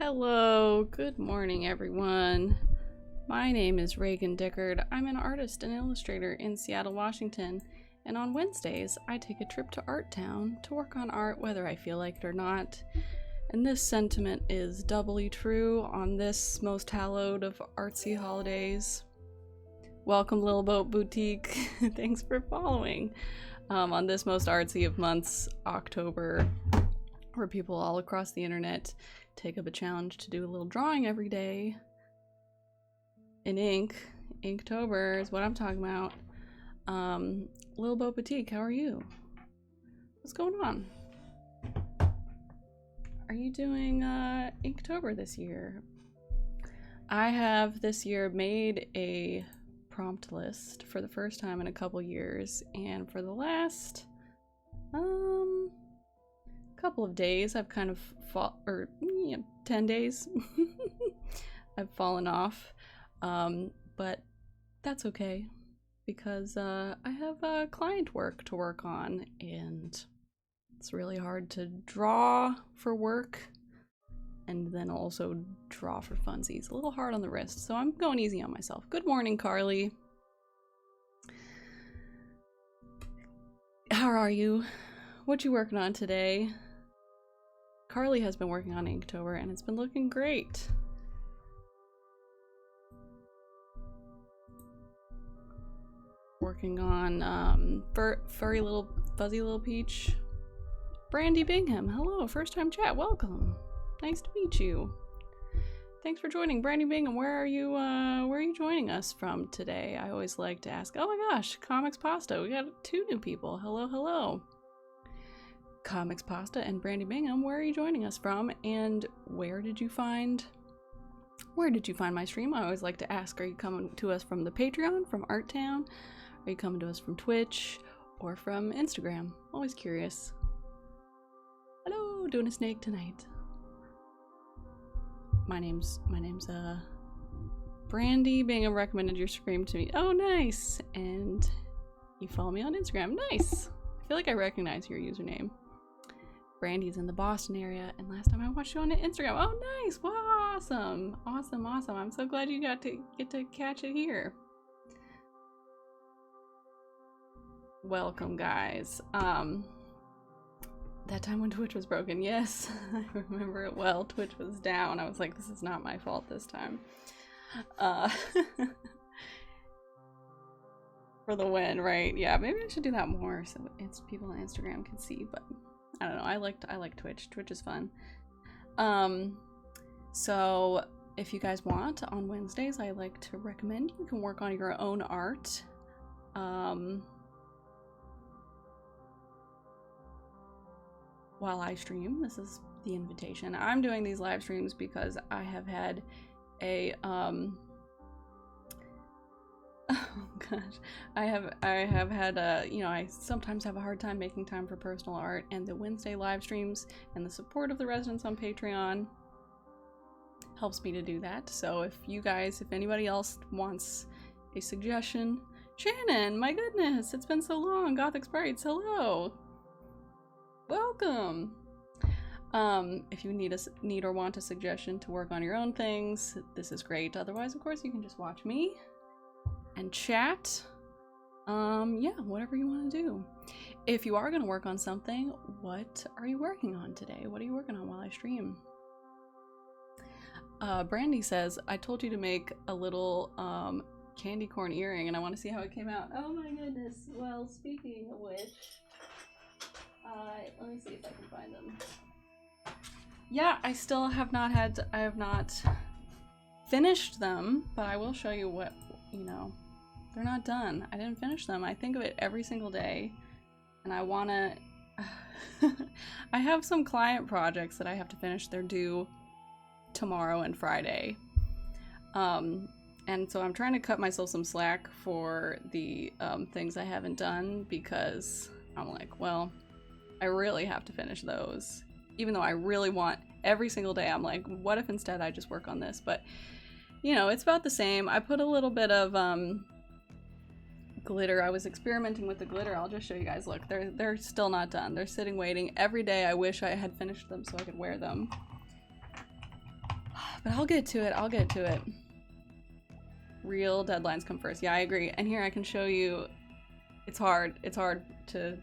Hello, good morning everyone. My name is Reagan Dickard. I'm an artist and illustrator in Seattle, Washington, and on Wednesdays I take a trip to Art Town to work on art whether I feel like it or not. And this sentiment is doubly true on this most hallowed of artsy holidays. Welcome Lil Boat Boutique. Thanks for following. On this most artsy of months, October, where people all across the internet take up a challenge to do a little drawing every day in ink. Inktober is what I'm talking about. Lil Boat Boutique, how are you? What's going on? Are you doing Inktober this year? I have this year made a prompt list for the first time in a couple years, and for the last couple of days I've kind of 10 days I've fallen off, but that's okay because I have client work to work on, and it's really hard to draw for work and then also draw for funsies. A little hard on the wrist, so I'm going easy on myself. Good morning, Carly. How are you? What you working on today? Carly has been working on Inktober and it's been looking great. Working on furry little fuzzy little peach. Brandy Bingham, hello, first time chat, welcome. Nice to meet you. Thanks for joining. Brandy Bingham, where are you joining us from today? I always like to ask. Oh my gosh, Comics Pasta, we got 2 new people. Hello, hello. Comics Pasta and Brandy Bingham, where are you joining us from, and where did you find my stream? I always like to ask, are you coming to us from the Patreon, from Art Town? Are you coming to us from Twitch or from Instagram? Always curious. Hello, doing a snake tonight. My name's Brandy Bingham recommended your stream to me. Oh, nice. And you follow me on Instagram. Nice. I feel like I recognize your username. Brandy's in the Boston area, and last time I watched you on Instagram. Oh, nice. Wow, awesome. Awesome, awesome. I'm so glad you get to catch it here. Welcome, guys. That time when Twitch was broken, yes, I remember it well. Twitch was down. I was like, this is not my fault this time. For the win, right? Yeah, maybe I should do that more so it's people on Instagram can see, but I don't know. I like Twitch. Twitch is fun. So if you guys want, on Wednesdays, I like to recommend you can work on your own art. While I stream. This is the invitation. I'm doing these live streams because I have had a oh gosh, I have had a, you know, I sometimes have a hard time making time for personal art, and the Wednesday live streams and the support of the residents on Patreon helps me to do that. So if anybody else wants a suggestion, Shannon, my goodness, it's been so long. Gothic Sprites, hello. Welcome. If you need or want a suggestion to work on your own things, this is great. Otherwise, of course, you can just watch me and chat. Yeah, whatever you want to do. If you are going to work on something, what are you working on today? What are you working on while I stream? Brandy says, I told you to make a little candy corn earring, and I want to see how it came out. Oh my goodness. Well, speaking of which, let me see if I can find them. Yeah, I have not finished them, but I will show you what, they're not done. I didn't finish them. I think of it every single day, and I wanna, I have some client projects that I have to finish. They're due tomorrow and Friday. And so I'm trying to cut myself some slack for the things I haven't done, because I'm like, well, I really have to finish those. Even though I really want every single day, I'm like, what if instead I just work on this? But, it's about the same. I put a little bit of glitter. I was experimenting with the glitter. I'll just show you guys. Look, they're still not done. They're sitting waiting. Every day I wish I had finished them so I could wear them. But I'll get to it. Real deadlines come first. Yeah, I agree. And here I can show you, it's hard to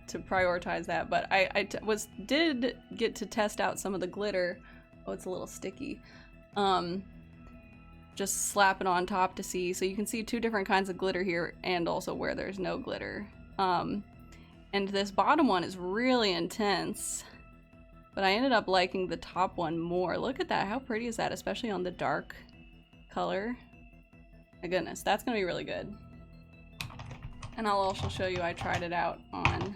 prioritize that, but I did get to test out some of the glitter. Oh, it's a little sticky. Just slap it on top to see. So you can see two different kinds of glitter here and also where there's no glitter. And this bottom one is really intense, but I ended up liking the top one more. Look at that. How pretty is that? Especially on the dark color. My goodness, that's gonna be really good. And I'll also show you, I tried it out on,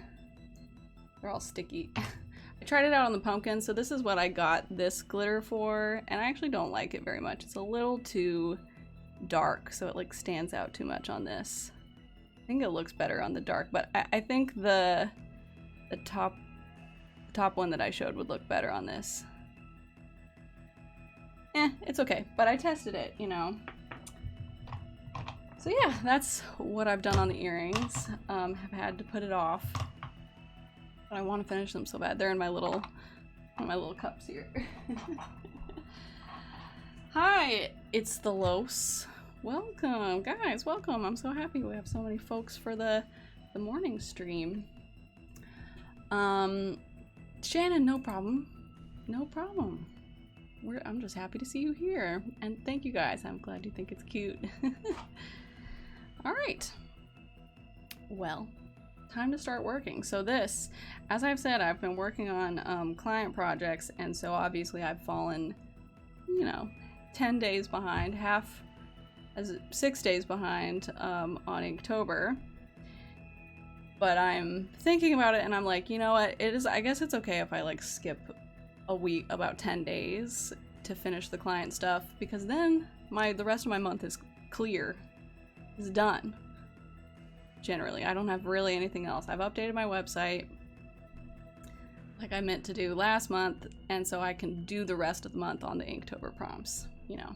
they're all sticky. I tried it out on the pumpkin, so this is what I got this glitter for, and I actually don't like it very much. It's a little too dark, so it like stands out too much on this. I think it looks better on the dark, but I think the top one that I showed would look better on this. It's okay, but I tested it, you know. So yeah, that's what I've done on the earrings. Have had to put it off. But I want to finish them so bad. They're in my little cups here. Hi, it's the Los. Welcome, guys, welcome. I'm so happy we have so many folks for the morning stream. Shannon, no problem. No problem. I'm just happy to see you here. And thank you guys. I'm glad you think it's cute. All right. Well, time to start working. So this, as I've said, I've been working on client projects, and so obviously I've fallen, you know, 10 days behind, 6 days behind on Inktober. But I'm thinking about it and I'm like, you know what, I guess it's okay if I like skip a week, about 10 days to finish the client stuff, because then the rest of my month is clear. It's done. Generally, I don't have really anything else. I've updated my website like I meant to do last month, and so I can do the rest of the month on the Inktober prompts, you know.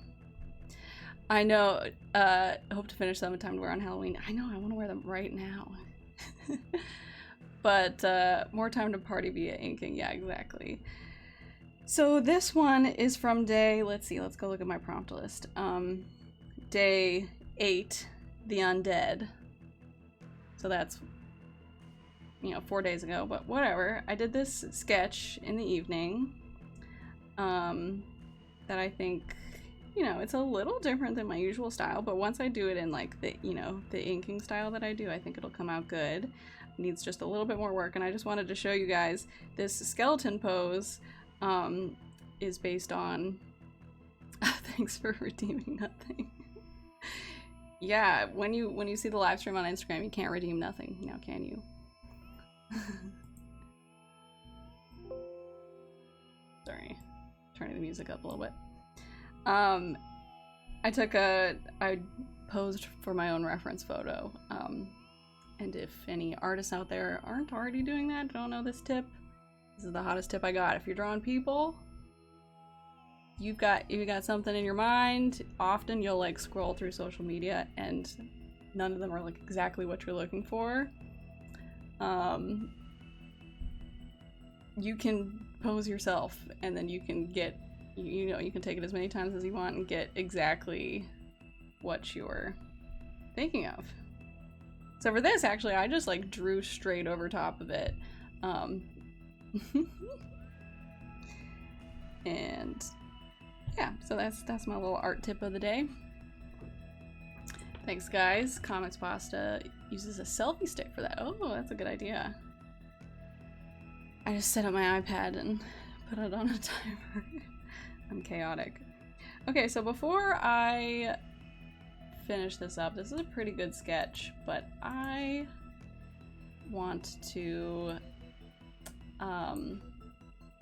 I know, hope to finish them in time to wear on Halloween. I know, I want to wear them right now. But more time to party via inking. Yeah, exactly. So this one is from day, let's go look at my prompt list. Day 8, the undead. So that's, you know, 4 days ago, but whatever. I did this sketch in the evening that I think, you know, it's a little different than my usual style, but once I do it in like the, you know, the inking style that I do, I think it'll come out good. It needs just a little bit more work, and I just wanted to show you guys this skeleton pose is based on thanks for redeeming nothing. Yeah, when you see the live stream on Instagram, you can't redeem nothing now, can you? Sorry, turning the music up a little bit. I posed for my own reference photo, and if any artists out there aren't already doing that, don't know this tip, this is the hottest tip I got. If you're drawing people, you've got something in your mind, often you'll like scroll through social media and none of them are like exactly what you're looking for. You can pose yourself, and then you can get, you know, you can take it as many times as you want and get exactly what you're thinking of. So for this, actually, I just like drew straight over top of it. And yeah, so that's my little art tip of the day. Thanks, guys. Comics Pasta uses a selfie stick for that. Oh, that's a good idea. I just set up my iPad and put it on a timer. I'm chaotic. Okay, so before I finish this up, this is a pretty good sketch, but I want to, I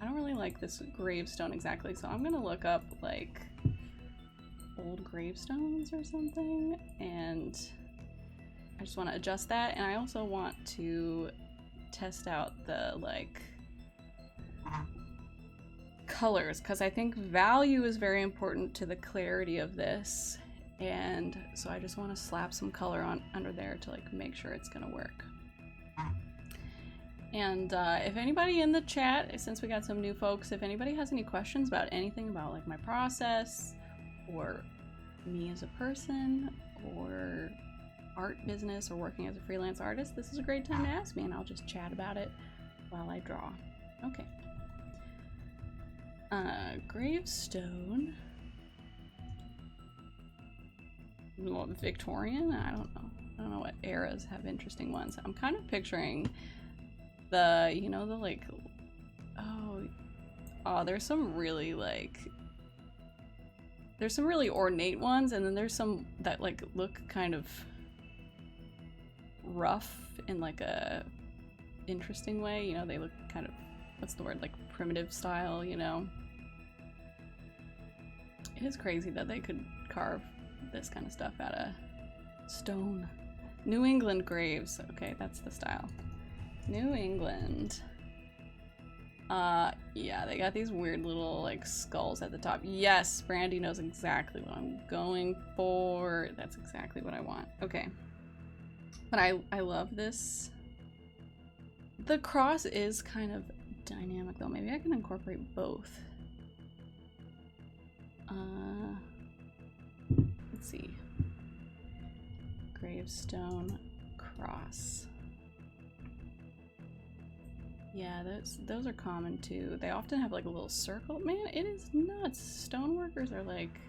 don't really like this gravestone exactly, so I'm gonna look up like old gravestones or something, and I just want to adjust that, and I also want to test out the like colors, because I think value is very important to the clarity of this, and so I just want to slap some color on under there to like make sure it's gonna work. And if anybody in the chat, since we got some new folks, if anybody has any questions about anything about like my process or me as a person or art business or working as a freelance artist, this is a great time to ask me and I'll just chat about it while I draw. Okay. Gravestone. Well, Victorian? I don't know. I don't know what eras have interesting ones. I'm kind of picturing the, you know, the like, oh, there's some really like, there's some really ornate ones, and then there's some that like look kind of rough in like a interesting way. You know, they look kind of, what's the word, like primitive style, you know. It is crazy that they could carve this kind of stuff out of stone. New England graves. Okay, that's the style. New England. Yeah, they got these weird little like skulls at the top. Yes, Brandy knows exactly what I'm going for. That's exactly what I want. Okay. But I love this. The cross is kind of dynamic though. Maybe I can incorporate both. Let's see. Gravestone cross. Yeah, those are common too. They often have like a little circle. Man, it is nuts. Stoneworkers are like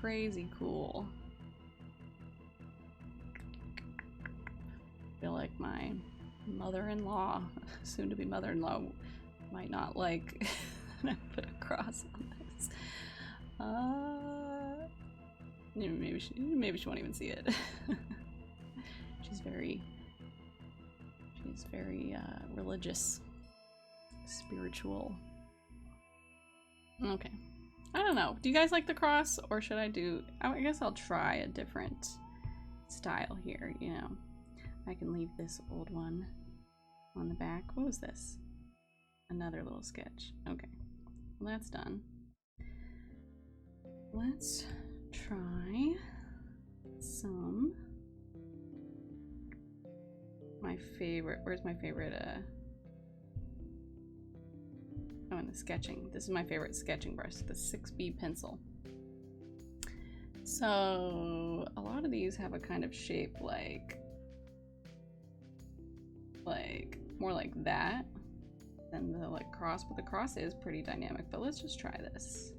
crazy cool. I feel like my mother-in-law, soon to be mother-in-law, might not like that I put a cross on this. Maybe she won't even see it. She's very religious, spiritual. Okay. I don't know. Do you guys like the cross, or should I guess I'll try a different style here, you know. I can leave this old one on the back. What was this? Another little sketch. Okay. Well, that's done. Let's try some. My favorite, where's my favorite, oh, in the sketching. This is my favorite sketching brush, the 6B pencil. So, a lot of these have a kind of shape like more like that than the like cross, but the cross is pretty dynamic. But let's just try this.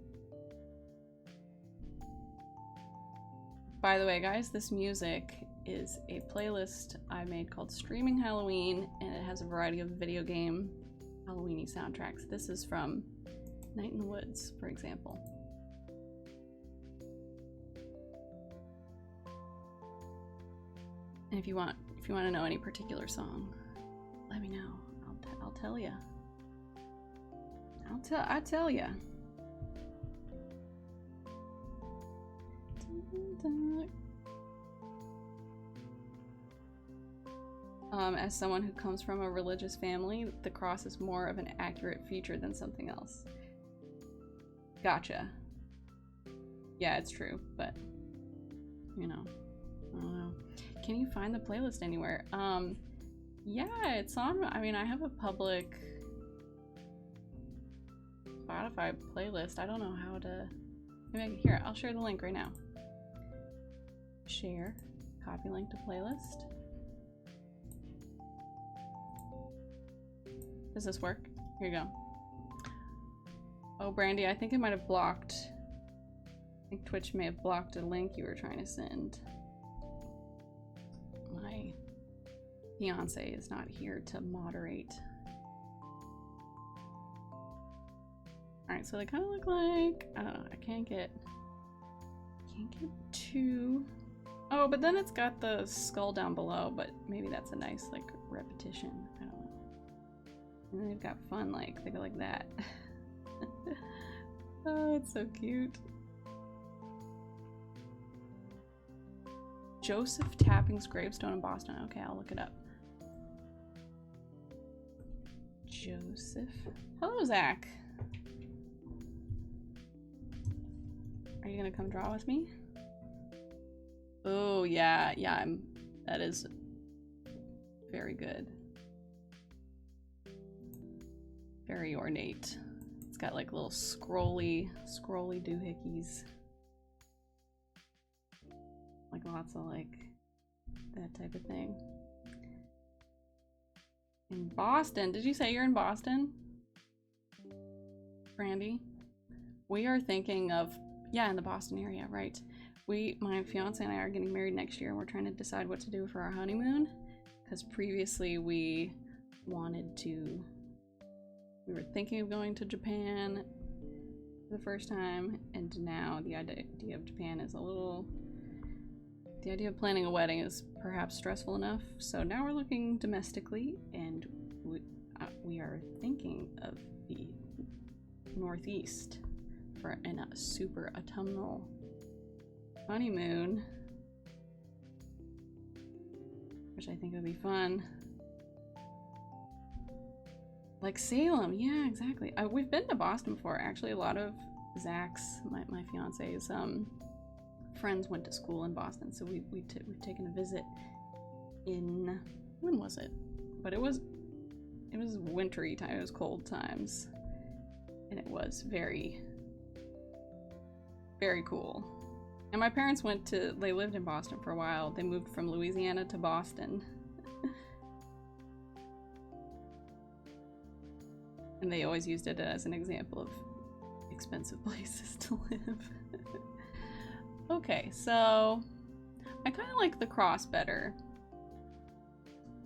By the way, guys, this music is a playlist I made called Streaming Halloween, and it has a variety of video game Halloween-y soundtracks. This is from Night in the Woods, for example. And if you want to know any particular song, let me know. I'll tell ya. I'll tell ya. As someone who comes from a religious family, the cross is more of an accurate feature than something else. Gotcha. Yeah, it's true, but you know, I don't know. Can you find the playlist anywhere? Yeah, it's on, I mean, I have a public Spotify playlist. I don't know how to, maybe here, I'll share the link right now. Share, copy link to playlist. Does this work? Here you go. Oh, Brandy, I think it might have blocked. I think Twitch may have blocked a link you were trying to send. My fiance is not here to moderate. Alright, so they kind of look like, I don't know, I can't get too. Oh, but then it's got the skull down below, but maybe that's a nice like repetition. I don't know. And then they've got fun, like they go like that. Oh, it's so cute. Joseph Tapping's gravestone in Boston. Okay, I'll look it up. Joseph. Hello, Zach. Are you gonna come draw with me? Oh yeah, that is very good. Very ornate. It's got like little scrolly doohickeys. Like lots of like that type of thing. In Boston, did you say you're in Boston? Brandy? We are thinking of, yeah, in the Boston area, right. My fiance and I are getting married next year and we're trying to decide what to do for our honeymoon. Because previously we were thinking of going to Japan for the first time, and now the idea of Japan is the idea of planning a wedding is perhaps stressful enough, so now we're looking domestically, and we are thinking of the Northeast for a super autumnal honeymoon, which I think would be fun. Like Salem, yeah, exactly. We've been to Boston before. Actually, a lot of Zach's, my fiance's friends went to school in Boston, so we've taken a visit in, when was it? But it was wintry time. It was cold times, and it was very, very cool. And my parents they lived in Boston for a while. They moved from Louisiana to Boston. And they always used it as an example of expensive places to live. Okay, so I kind of like the cross better.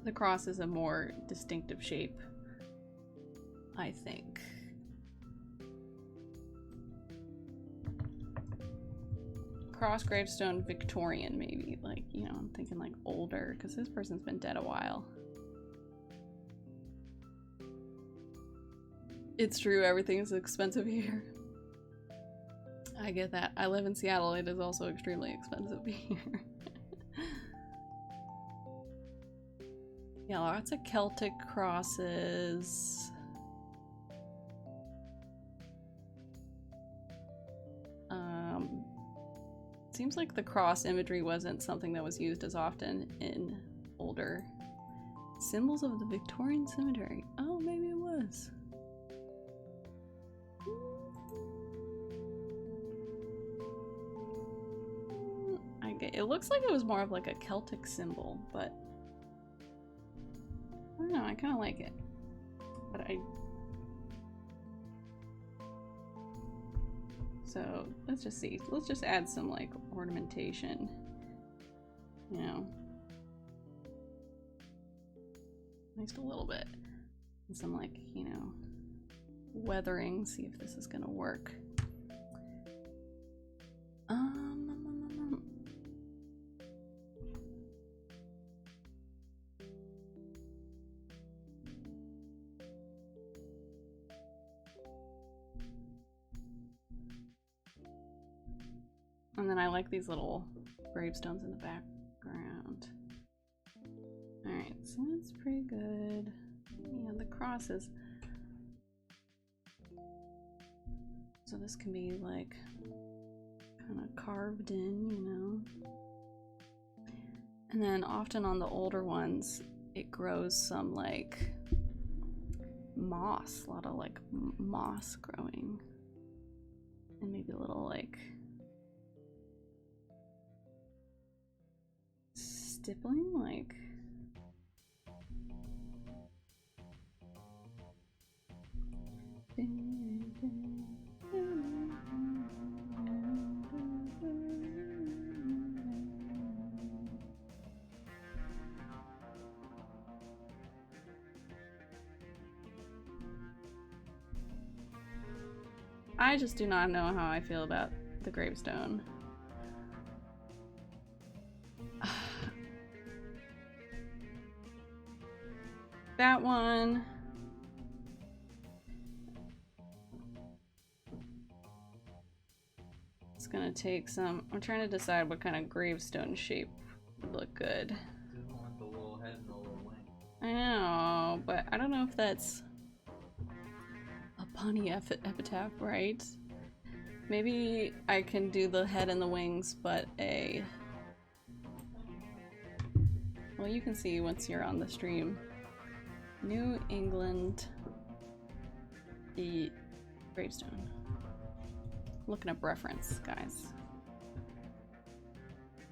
The cross is a more distinctive shape, I think. Cross gravestone Victorian, maybe. Like, you know, I'm thinking like older, because this person's been dead a while. It's true, everything is expensive here. I get that. I live in Seattle, it is also extremely expensive here. Yeah, lots of Celtic crosses. Seems like the cross imagery wasn't something that was used as often in older symbols of the Victorian cemetery. Oh, maybe it was. It looks like it was more of like a Celtic symbol, but I don't know, I kind of like it. But so let's just see. Let's just add some like ornamentation, you know, just a little bit, and some like, you know, weathering. See if this is gonna work. And then I like these little gravestones in the background. Alright, so that's pretty good. Yeah, the crosses. So this can be like kind of carved in, you know. And then often on the older ones, it grows some like moss, a lot of like moss growing. And maybe a little like stippling, like I just do not know how I feel about the gravestone. That one. It's gonna take some. I'm trying to decide what kind of gravestone shape would look good. Didn't want the little head and the little wing. I know, but I don't know if that's a punny epitaph, right? Maybe I can do the head and the wings, but a... Well, you can see once you're on the stream. New England the gravestone. Looking up reference, guys.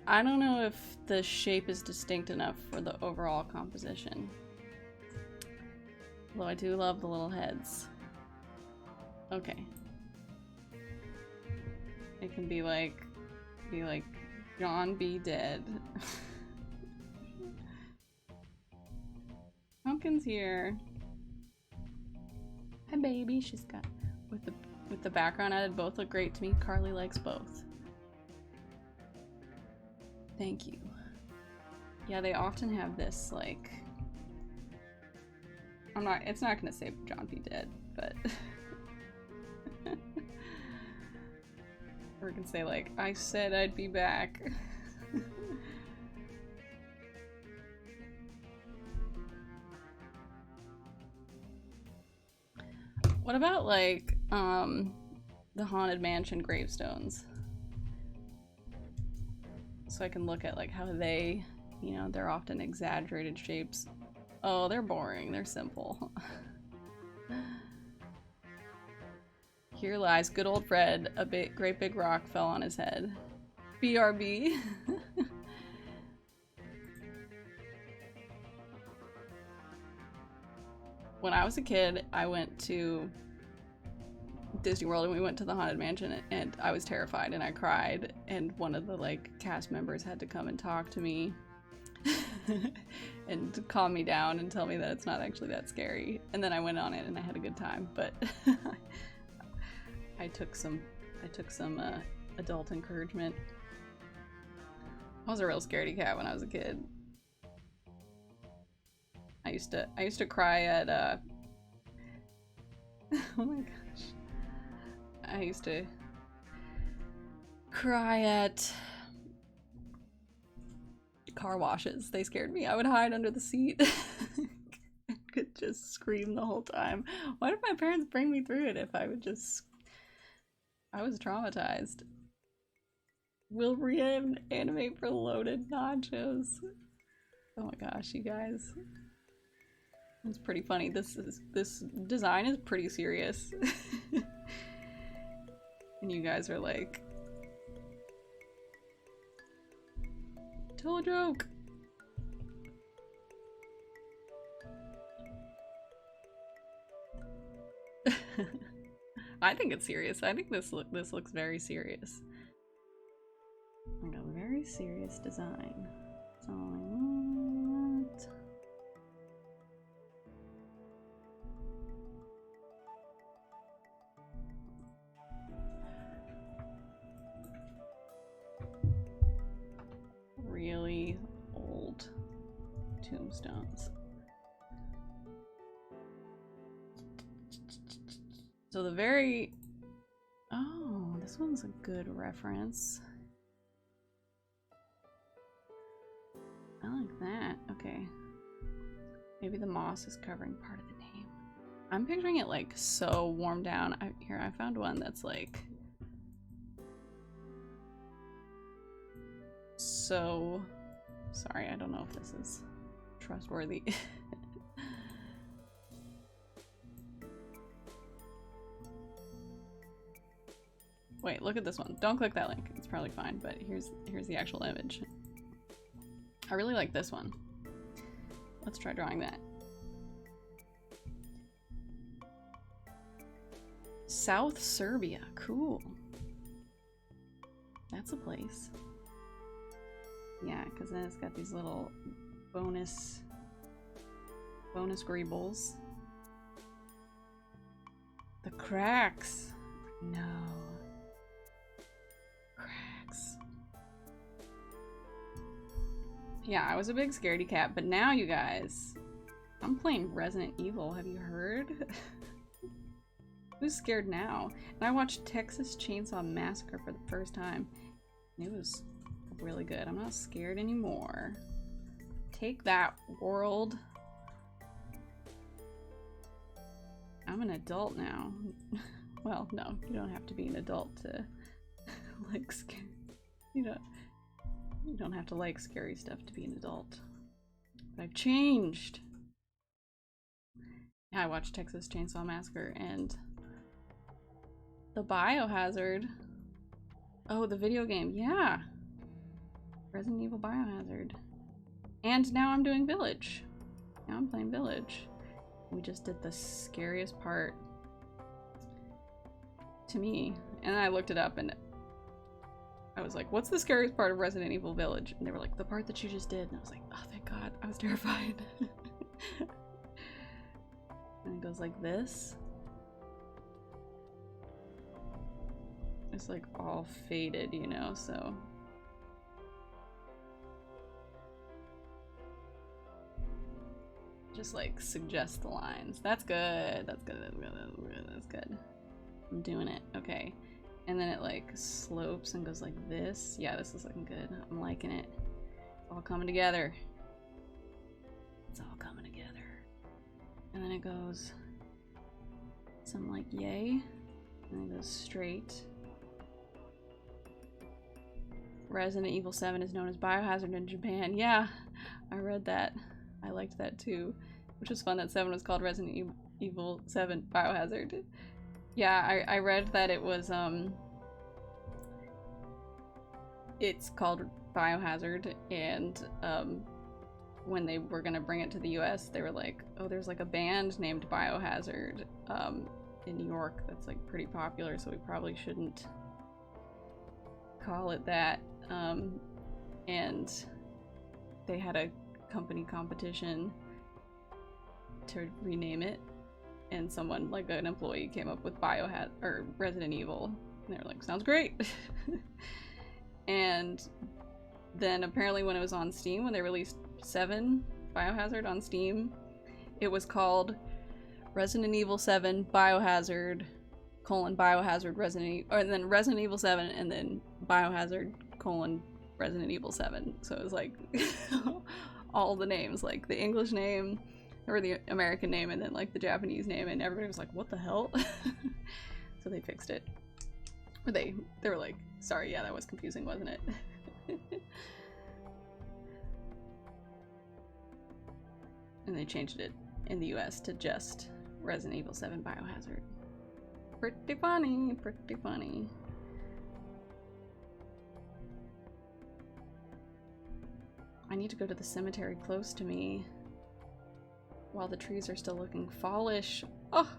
I don't know if the shape is distinct enough for the overall composition. Although I do love the little heads. Okay. It can be like John B. dead. Pumpkin's here. Hi baby, she's got with the background added, both look great to me. Carly likes both. Thank you. Yeah, they often have this like it's not gonna say John B. dead, but or it can say like, I said I'd be back. What about like the Haunted Mansion gravestones? So I can look at like how they, you know, they're often exaggerated shapes. Oh, they're boring. They're simple. Here lies good old Fred. A great big rock fell on his head. BRB. When I was a kid, I went to Disney World and we went to the Haunted Mansion and I was terrified and I cried and one of the like cast members had to come and talk to me and calm me down and tell me that it's not actually that scary. And then I went on it and I had a good time, but I took some adult encouragement. I was a real scaredy cat when I was a kid. I used to cry at oh my gosh. I used to cry at car washes. They scared me. I would hide under the seat. I could just scream the whole time. Why did my parents bring me through it if I would just... I was traumatized. We'll reanimate for loaded nachos. Oh my gosh, you guys. It's pretty funny. This design is pretty serious. And you guys are like, tell a joke. I think it's serious. I think this looks very serious. Like a very serious design. That's all I want. Really old tombstones. So the very... Oh, this one's a good reference. I like that. Okay. Maybe the moss is covering part of the name. I'm picturing it like so worn down. Here, I found one that's like... So... Sorry, I don't know if this is trustworthy. Wait, look at this one. Don't click that link. It's probably fine, but here's the actual image. I really like this one. Let's try drawing that. South Serbia. Cool. That's a place. Yeah, because then it's got these little bonus greebles. The cracks. No. Cracks. Yeah, I was a big scaredy cat, but now you guys, I'm playing Resident Evil. Have you heard? Who's scared now? And I watched Texas Chainsaw Massacre for the first time. It was really good. I'm not scared anymore. Take that, world. I'm an adult now. Well, no, you don't have to be an adult to like scare. You don't have to like scary stuff to be an adult. But I've changed. I watched Texas Chainsaw Massacre and The Biohazard. Oh, the video game. Yeah. Resident Evil Biohazard. And now I'm doing Village. Now I'm playing Village. We just did the scariest part to me. And then I looked it up and I was like, what's the scariest part of Resident Evil Village? And they were like, the part that you just did. And I was like, oh, thank God. I was terrified. And it goes like this. It's like all faded, you know, so. Just like suggest the lines. That's good. That's good. That's good. That's good. That's good. I'm doing it. Okay. And then it like slopes and goes like this. Yeah, this is looking good. I'm liking it. It's all coming together. It's all coming together. And then it goes some like yay. And it goes straight. Resident Evil 7 is known as Biohazard in Japan. Yeah, I read that. I liked that too. Which was fun that 7 was called Resident Evil 7 Biohazard. Yeah, I read that it was, it's called Biohazard, and when they were gonna bring it to the US, they were like, oh, there's like a band named Biohazard in New York that's like pretty popular, so we probably shouldn't call it that. And they had a company competition to rename it, and someone, like an employee, came up with Biohazard or Resident Evil, and they were like, sounds great. And then apparently when it was on Steam, when they released 7 Biohazard on Steam, it was called Resident Evil 7 Biohazard : Biohazard Resident Evil, or then Resident Evil 7 and then Biohazard : Resident Evil 7. So it was like all the names, like the English name or the American name and then like the Japanese name, and everybody was like, what the hell? So they fixed it. Or they were like, sorry, yeah, that was confusing, wasn't it? And they changed it in the US to just Resident Evil 7 Biohazard. Pretty funny, pretty funny. I need to go to the cemetery close to me while the trees are still looking fallish. Oh!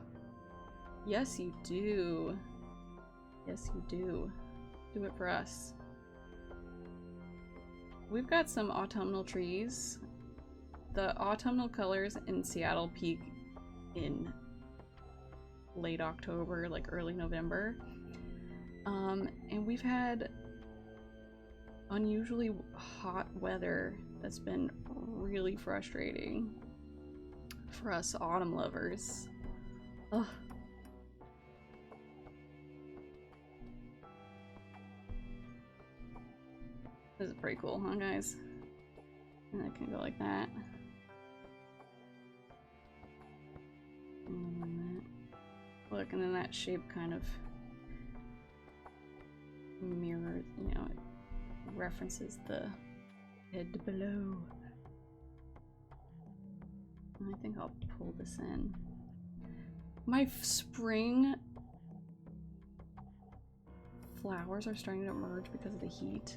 Yes, you do. Yes, you do. Do it for us. We've got some autumnal trees. The autumnal colors in Seattle peak in late October, like early November. And we've had unusually hot weather that's been really frustrating for us autumn lovers. Ugh. This is pretty cool, huh, guys? And it can go like that. And look, and then that shape kind of mirrors, you know, it references the head below. I think I'll pull this in. My spring flowers are starting to emerge because of the heat.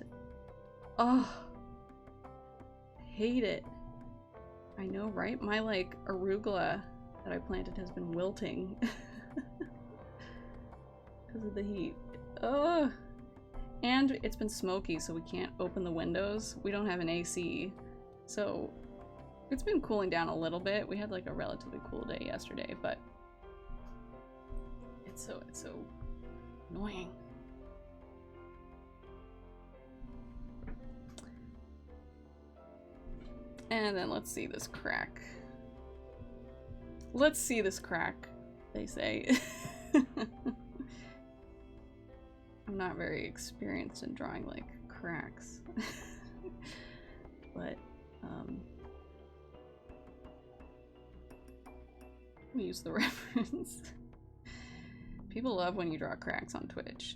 Oh, hate it. I know, right? My like arugula that I planted has been wilting because of the heat. Oh, and it's been smoky, so we can't open the windows. We don't have an AC, so it's been cooling down a little bit. We had like a relatively cool day yesterday, but it's so annoying. And then let's see this crack. Let's see this crack, they say. I'm not very experienced in drawing like cracks. But we use the reference. People love when you draw cracks on Twitch.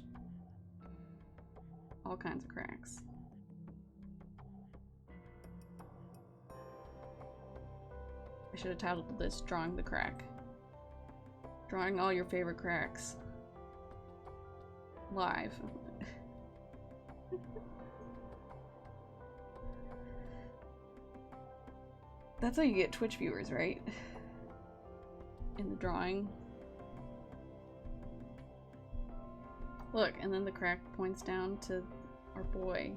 All kinds of cracks. I should have titled this Drawing the Crack. Drawing all your favorite cracks. live. That's how you get Twitch viewers, right? In the drawing. Look, and then the crack points down to our boy.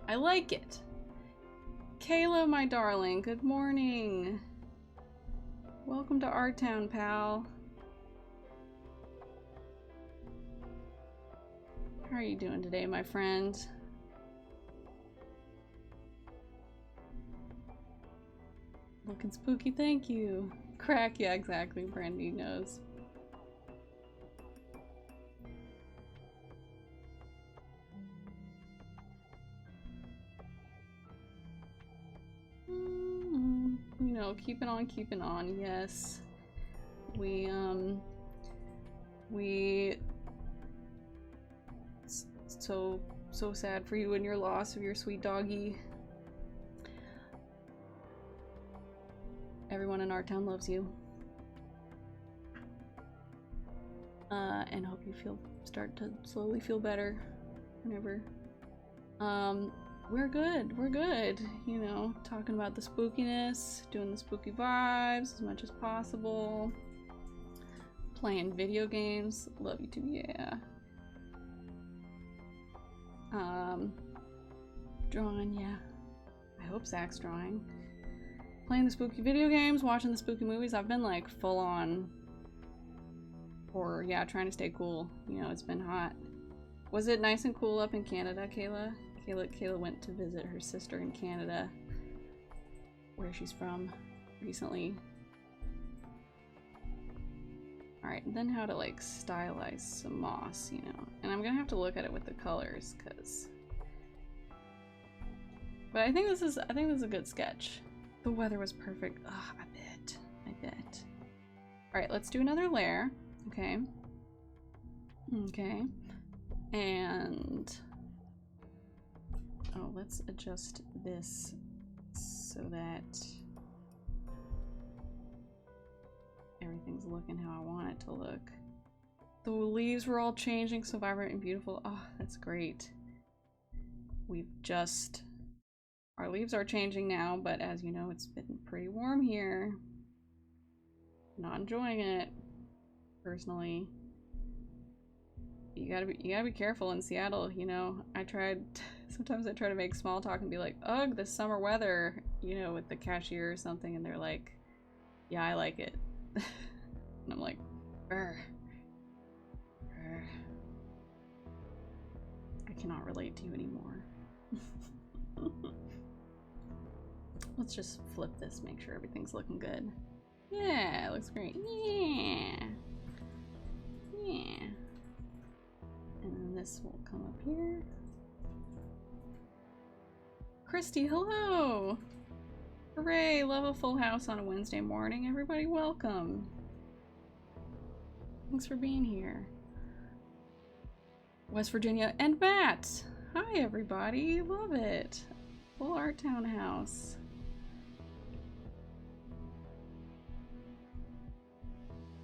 I like it. Kayla, my darling, good morning. Welcome to our town, pal. How are you doing today, my friend? Looking spooky, thank you. Crack, yeah, exactly. Brandy knows. You know, keeping on, yes. We so sad for you and your loss of your sweet doggy. Everyone in our town loves you. And hope you start to slowly feel better whenever. We're good, you know, talking about the spookiness, doing the spooky vibes as much as possible, playing video games, love you too, yeah. Drawing, yeah, I hope Zach's drawing. Playing the spooky video games, watching the spooky movies. I've been like full on horror, yeah, trying to stay cool, you know, it's been hot. Was it nice and cool up in Canada, Kayla? Kayla went to visit her sister in Canada, where she's from, recently. Alright, and then how to like stylize some moss, you know. And I'm gonna have to look at it with the colors, cause... But I think this is a good sketch. The weather was perfect. Ugh, I bet. Alright, let's do another layer. Okay. Okay. And... oh, let's adjust this so that everything's looking how I want it to look. The leaves were all changing, so vibrant and beautiful. Oh, that's great. Our leaves are changing now, but as you know, it's been pretty warm here. Not enjoying it, personally. You gotta be careful in Seattle, you know. Sometimes I try to make small talk and be like, ugh, this summer weather, you know, with the cashier or something, and they're like, yeah, I like it. And I'm like, Urgh. I cannot relate to you anymore. Let's just flip this, make sure everything's looking good. Yeah, it looks great. Yeah. And then this will come up here. Christy, hello! Hooray! Love a full house on a Wednesday morning. Everybody welcome. Thanks for being here. West Virginia and Matt! Hi everybody, love it. Full art townhouse.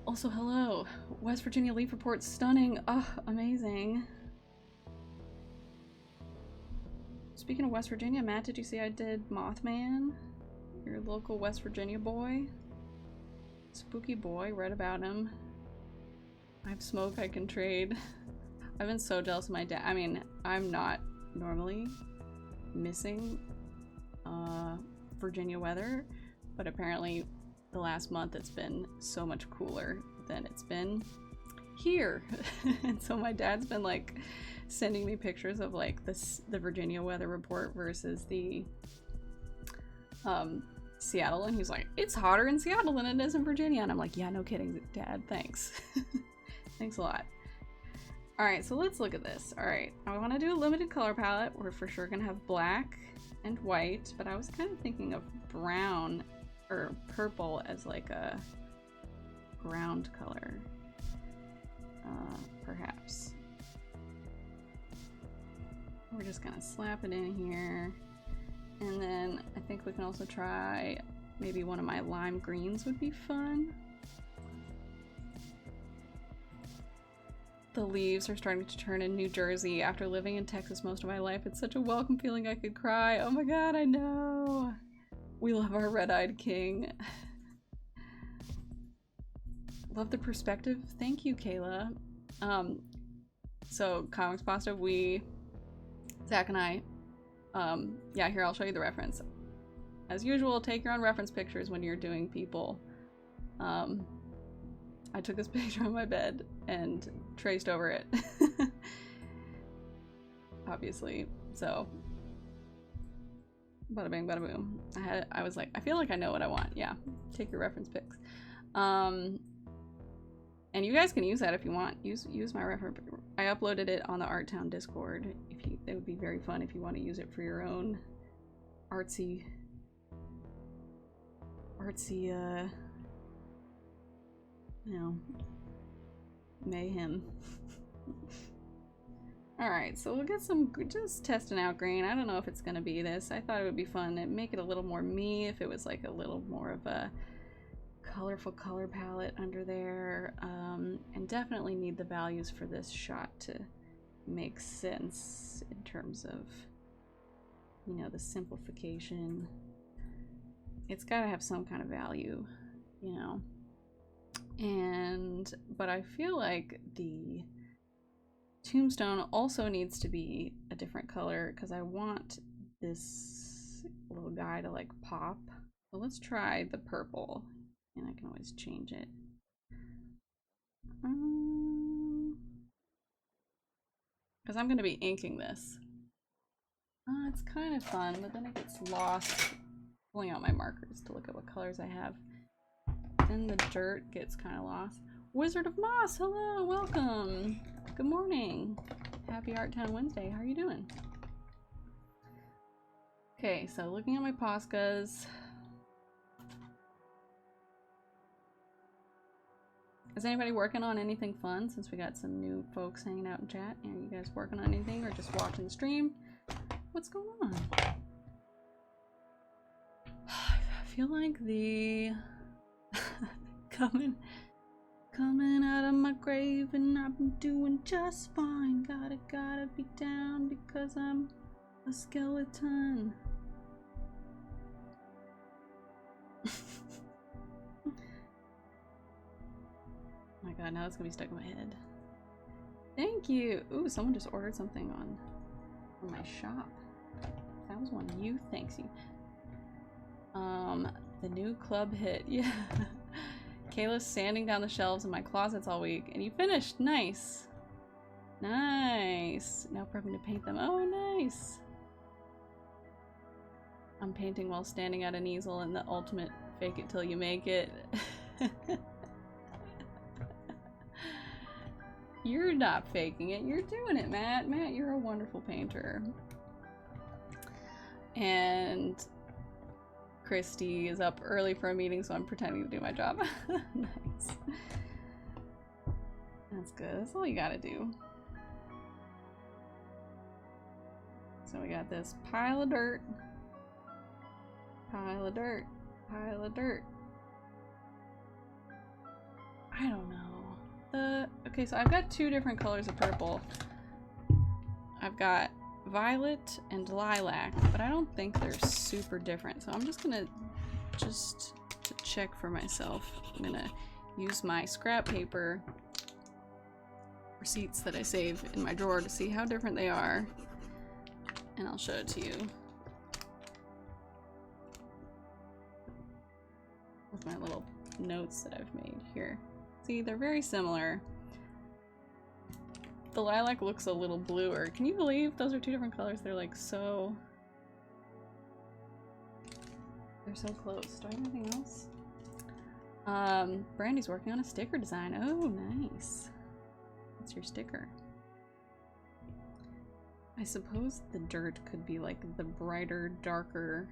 Also, hello. West Virginia leaf report, stunning. Oh, amazing. Speaking of West Virginia, Matt, did you see I did Mothman? Your local West Virginia boy? Spooky boy, read about him. I have smoke I can trade. I've been so jealous of my dad. I mean, I'm not normally missing Virginia weather, but apparently the last month it's been so much cooler than it's been here. And so my dad's been like sending me pictures of like the Virginia weather report versus the Seattle, and he's like, it's hotter in Seattle than it is in Virginia, and I'm like, yeah, no kidding, Dad, thanks. Thanks a lot. Alright, so let's look at this. Alright, I want to do a limited color palette. We're for sure gonna have black and white, but I was kind of thinking of brown or purple as like a ground color, perhaps. We're just gonna slap it in here, and then I think we can also try maybe one of my lime greens would be fun. The leaves are starting to turn in New Jersey. After living in Texas most of my life, it's such a welcome feeling I could cry. Oh my god, I know! We love our red-eyed king. Love the perspective. Thank you, Kayla. So, Comics Pasta, Zach and I, yeah, here, I'll show you the reference. As usual, take your own reference pictures when you're doing people. I took this picture on my bed and traced over it. Obviously, so bada bing, bada boom. I was like, I feel like I know what I want. Yeah, take your reference pics. And you guys can use that if you want. Use my reference. I uploaded it on the Art Town Discord. It would be very fun if you want to use it for your own artsy, you know, mayhem. Alright, so we'll get some, just testing out green. I don't know if it's gonna be this. I thought it would be fun and make it a little more me if it was like a little more of a colorful color palette under there. And definitely need the values for this shot to make sense in terms of, you know, the simplification. It's gotta have some kind of value, you know. But I feel like the tombstone also needs to be a different color because I want this little guy to like pop. So let's try the purple, and I can always change it. Because I'm going to be inking this. It's kind of fun, but then it gets lost pulling out my markers to look at what colors I have. Then the dirt gets kind of lost. Wizard of Moss, hello, welcome. Good morning. Happy Art Town Wednesday. How are you doing? Okay, so looking at my Poscas. Is anybody working on anything fun since we got some new folks hanging out in chat? Are you guys working on anything or just watching the stream? What's going on? I feel like the coming out of my grave and I've been doing just fine. Gotta be down because I'm a skeleton. Oh my god, now it's gonna be stuck in my head. Thank you. Ooh, someone just ordered something on my shop. That was one of you. Thanks you. The new club hit. Yeah. Kayla's sanding down the shelves in my closets all week, and you finished. Nice. Nice. Now prepping to paint them. Oh, nice. I'm painting while standing at an easel in the ultimate fake it till you make it. You're not faking it. You're doing it, Matt. Matt, you're a wonderful painter. And Christy is up early for a meeting, so I'm pretending to do my job. Nice. That's good. That's all you gotta do. So we got this pile of dirt. Pile of dirt. Pile of dirt. I don't know. Okay, so I've got two different colors of purple. I've got violet and lilac, but I don't think they're super different. So I'm just gonna, to check for myself, I'm gonna use my scrap paper receipts that I save in my drawer to see how different they are, and I'll show it to you with my little notes that I've made here. See, they're very similar. The lilac looks a little bluer. Can you believe those are two different colors? They're like so... They're so close. Do I have anything else? Brandy's working on a sticker design. Oh, nice. What's your sticker? I suppose the dirt could be like the brighter, darker...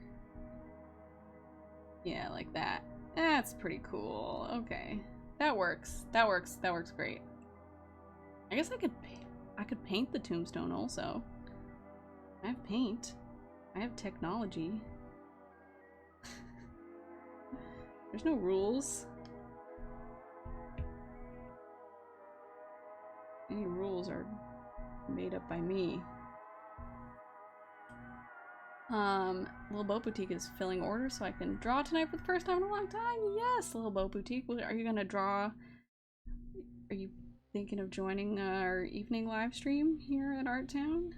Yeah, like that. That's pretty cool. Okay. That works. That works. That works great. I guess I could paint the tombstone also. I have paint. I have technology. There's no rules. Any rules are made up by me. Little Boat Boutique is filling orders so I can draw tonight for the first time in a long time. Yes, Little Boat Boutique. Are you gonna draw? Are you thinking of joining our evening live stream here at Art Town?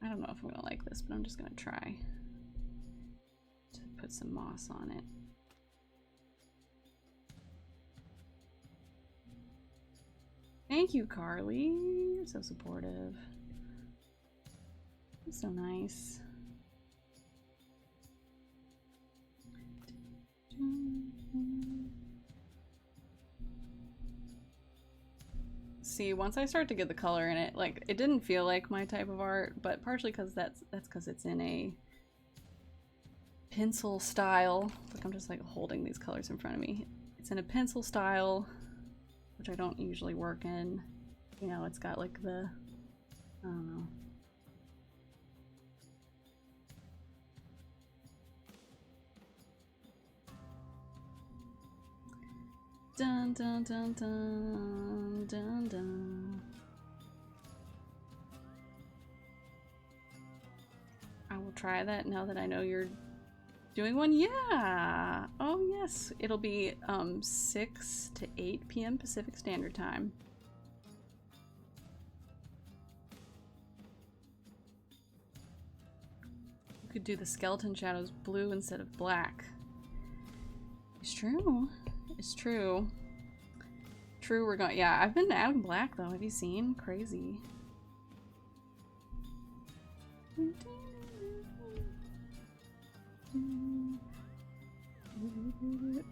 I don't know if I'm gonna like this, but I'm just gonna try to put some moss on it. Thank you, Carly. You're so supportive. You're so nice. See, once I start to get the color in it, like, it didn't feel like my type of art, but partially because that's because it's in a pencil style. Like, I'm just like holding these colors in front of me. It's in a pencil style, which I don't usually work in. You know, it's got like the, I don't know. Dun dun dun dun dun dun. I will try that now that I know you're doing one. Yeah. Oh yes. It'll be 6 to 8 p.m. Pacific Standard Time. You could do the skeleton shadows blue instead of black. It's true. It's true. True, we're going. Yeah, I've been adding black though. Have you seen? Crazy.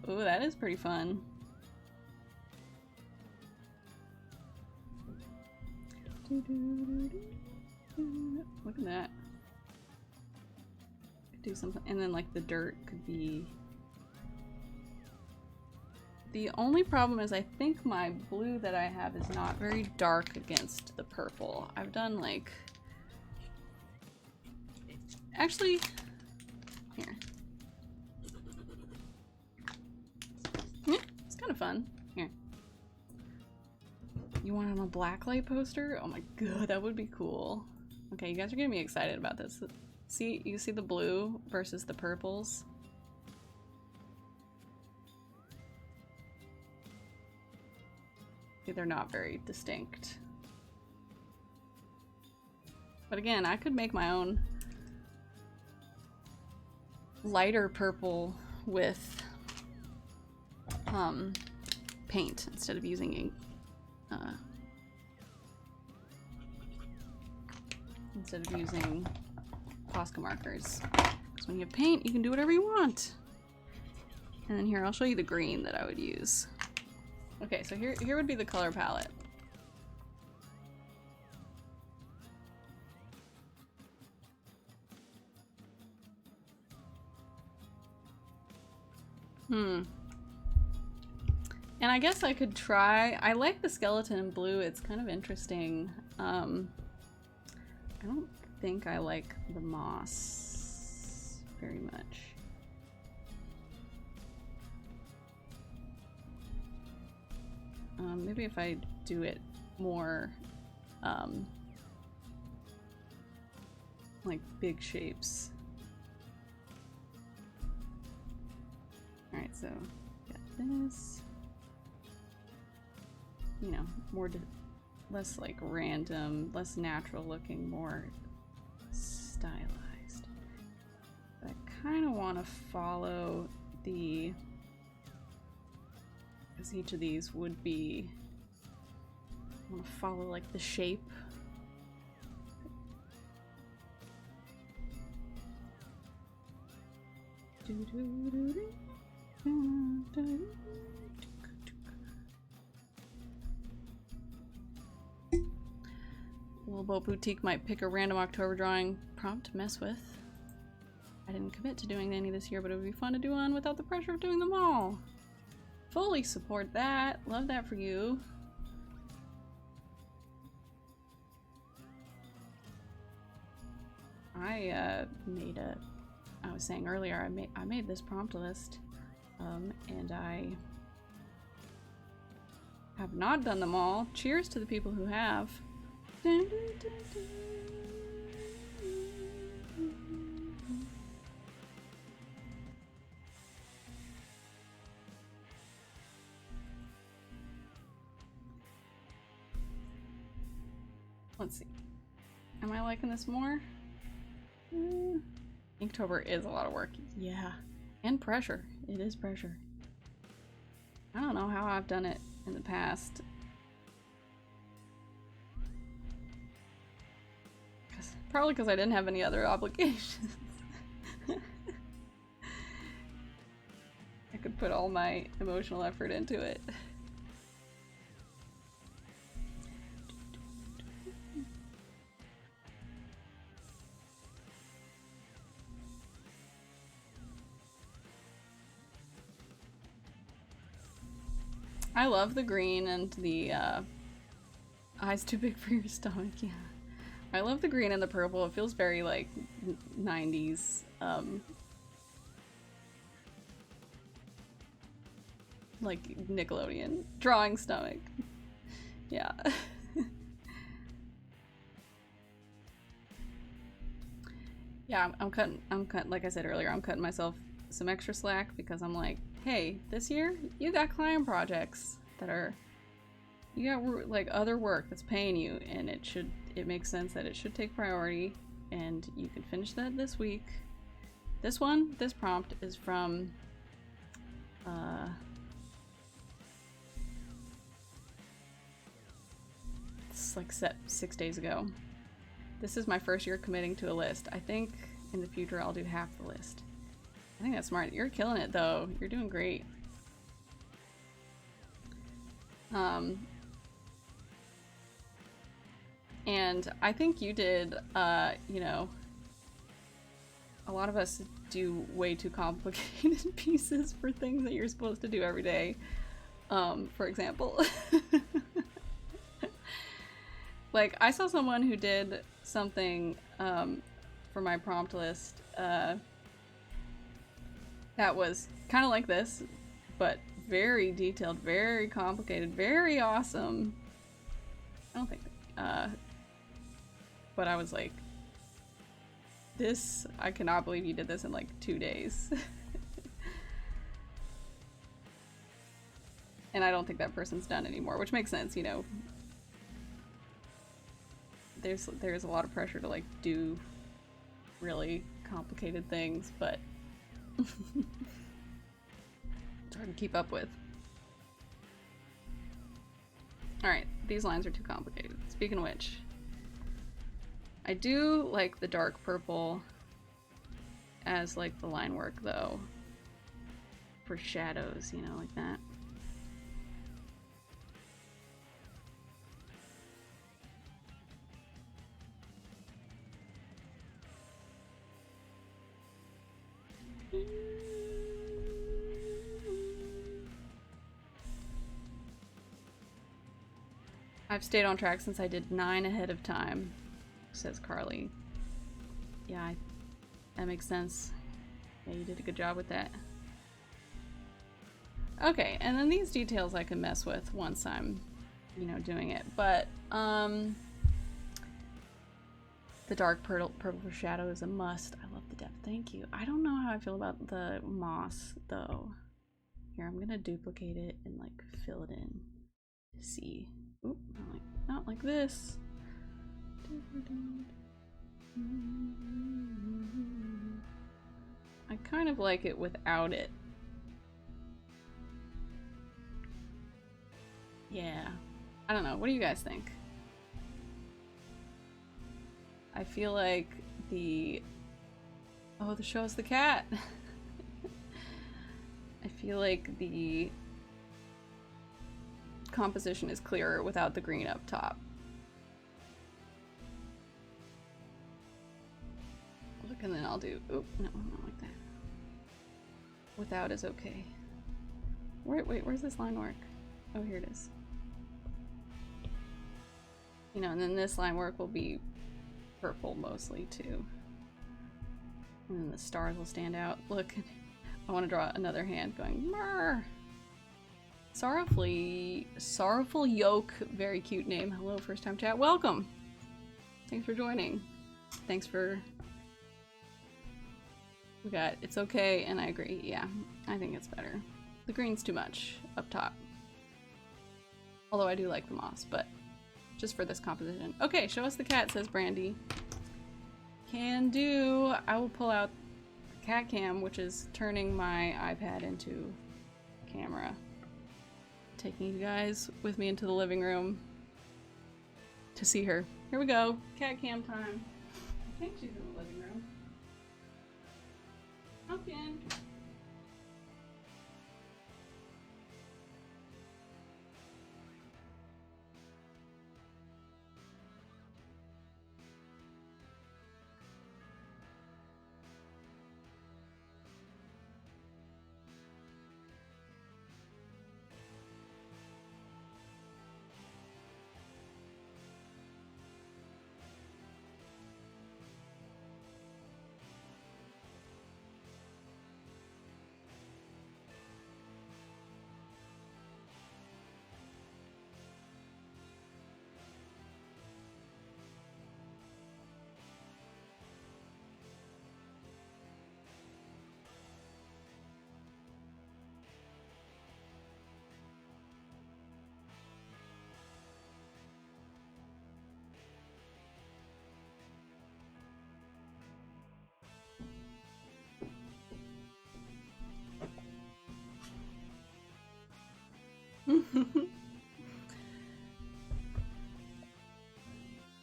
Oh, that is pretty fun. Look at that. Could do something, and then like the dirt could be. The only problem is I think my blue that I have is not very dark against the purple. I've done like... Actually, here. Yeah, it's kind of fun. Here. You want it on a blacklight poster? Oh my god, that would be cool. Okay, you guys are getting me excited about this. See, you see the blue versus the purples? They're not very distinct. But again, I could make my own lighter purple with paint instead of using ink. Instead of using Posca markers. Because when you have paint, you can do whatever you want. And then here, I'll show you the green that I would use. Okay, so here would be the color palette. And I guess I could try. I like the skeleton in blue. It's kind of interesting. I don't think I like the moss very much. Maybe if I do it more, like big shapes. Alright, so got this. You know, more, less like random, less natural looking, more stylized. But I kind of want to follow the... because each of these would be, I want to follow like the shape. Little Boat Boutique might pick a random October drawing prompt to mess with. I didn't commit to doing any this year, but it would be fun to do one without the pressure of doing them all. Fully support that. Love that for you. I was saying earlier, I made this prompt list, and I Have not done them all. Cheers to the people who have. Dun, dun, dun, dun. Let's see. Am I liking this more? Inktober is a lot of work. Yeah. And pressure. It is pressure. I don't know how I've done it in the past. Probably because I didn't have any other obligations. I could put all my emotional effort into it. I love the green and the eyes too big for your stomach. Yeah, I love the green and the purple. It feels very like 90s like Nickelodeon drawing stomach. Yeah. Yeah, I'm cutting like I said earlier, I'm cutting myself some extra slack because I'm like, hey, this year you got client projects that are, you got like other work that's paying you, and it makes sense that it should take priority, and you can finish that this week. This prompt is from it's like set 6 days ago. This is my first year committing to a list. I think in the future I'll do half the list. I think that's smart. You're killing it though. You're doing great. And I think you did, you know, a lot of us do way too complicated pieces for things that you're supposed to do every day. For example, like I saw someone who did something for my prompt list that was kind of like this, but very detailed, very complicated, very awesome. I don't think, but I was like, this, I cannot believe you did this in like 2 days. And I don't think that person's done anymore, which makes sense, you know. There's a lot of pressure to like do really complicated things, but it's hard to keep up with. Alright, these lines are too complicated. Speaking of which, I do like the dark purple as like the line work though, for shadows, you know, like that. I've stayed on track since I did 9 ahead of time, says Carly. Yeah, that makes sense. Yeah, you did a good job with that. Okay, and then these details I can mess with once I'm, you know, doing it. But, the dark purple shadow is a must. I love the depth. Thank you. I don't know how I feel about the moss, though. Here, I'm gonna duplicate it and, like, fill it in to see. Oop, not like this. I kind of like it without it. Yeah. I don't know. What do you guys think? I feel like the... Oh, the show's the cat! I feel like the composition is clearer without the green up top. Look, and then I'll do... Oop, no, not like that. Without is okay. Wait, where's this line work? Oh, here it is. You know, and then this line work will be purple mostly too. And then the stars will stand out. Look, I want to draw another hand going, Murr! Sorrowful Yoke, very cute name. Hello, first time chat. Welcome. Thanks for joining. Thanks for. We got it's okay, and I agree. Yeah, I think it's better. The green's too much up top. Although I do like the moss, but just for this composition. Okay, show us the cat, says Brandy. Can do. I will pull out the cat cam, which is turning my iPad into camera. Taking you guys with me into the living room to see her. Here we go. Cat cam time. I think she's in the living room. Pumpkin.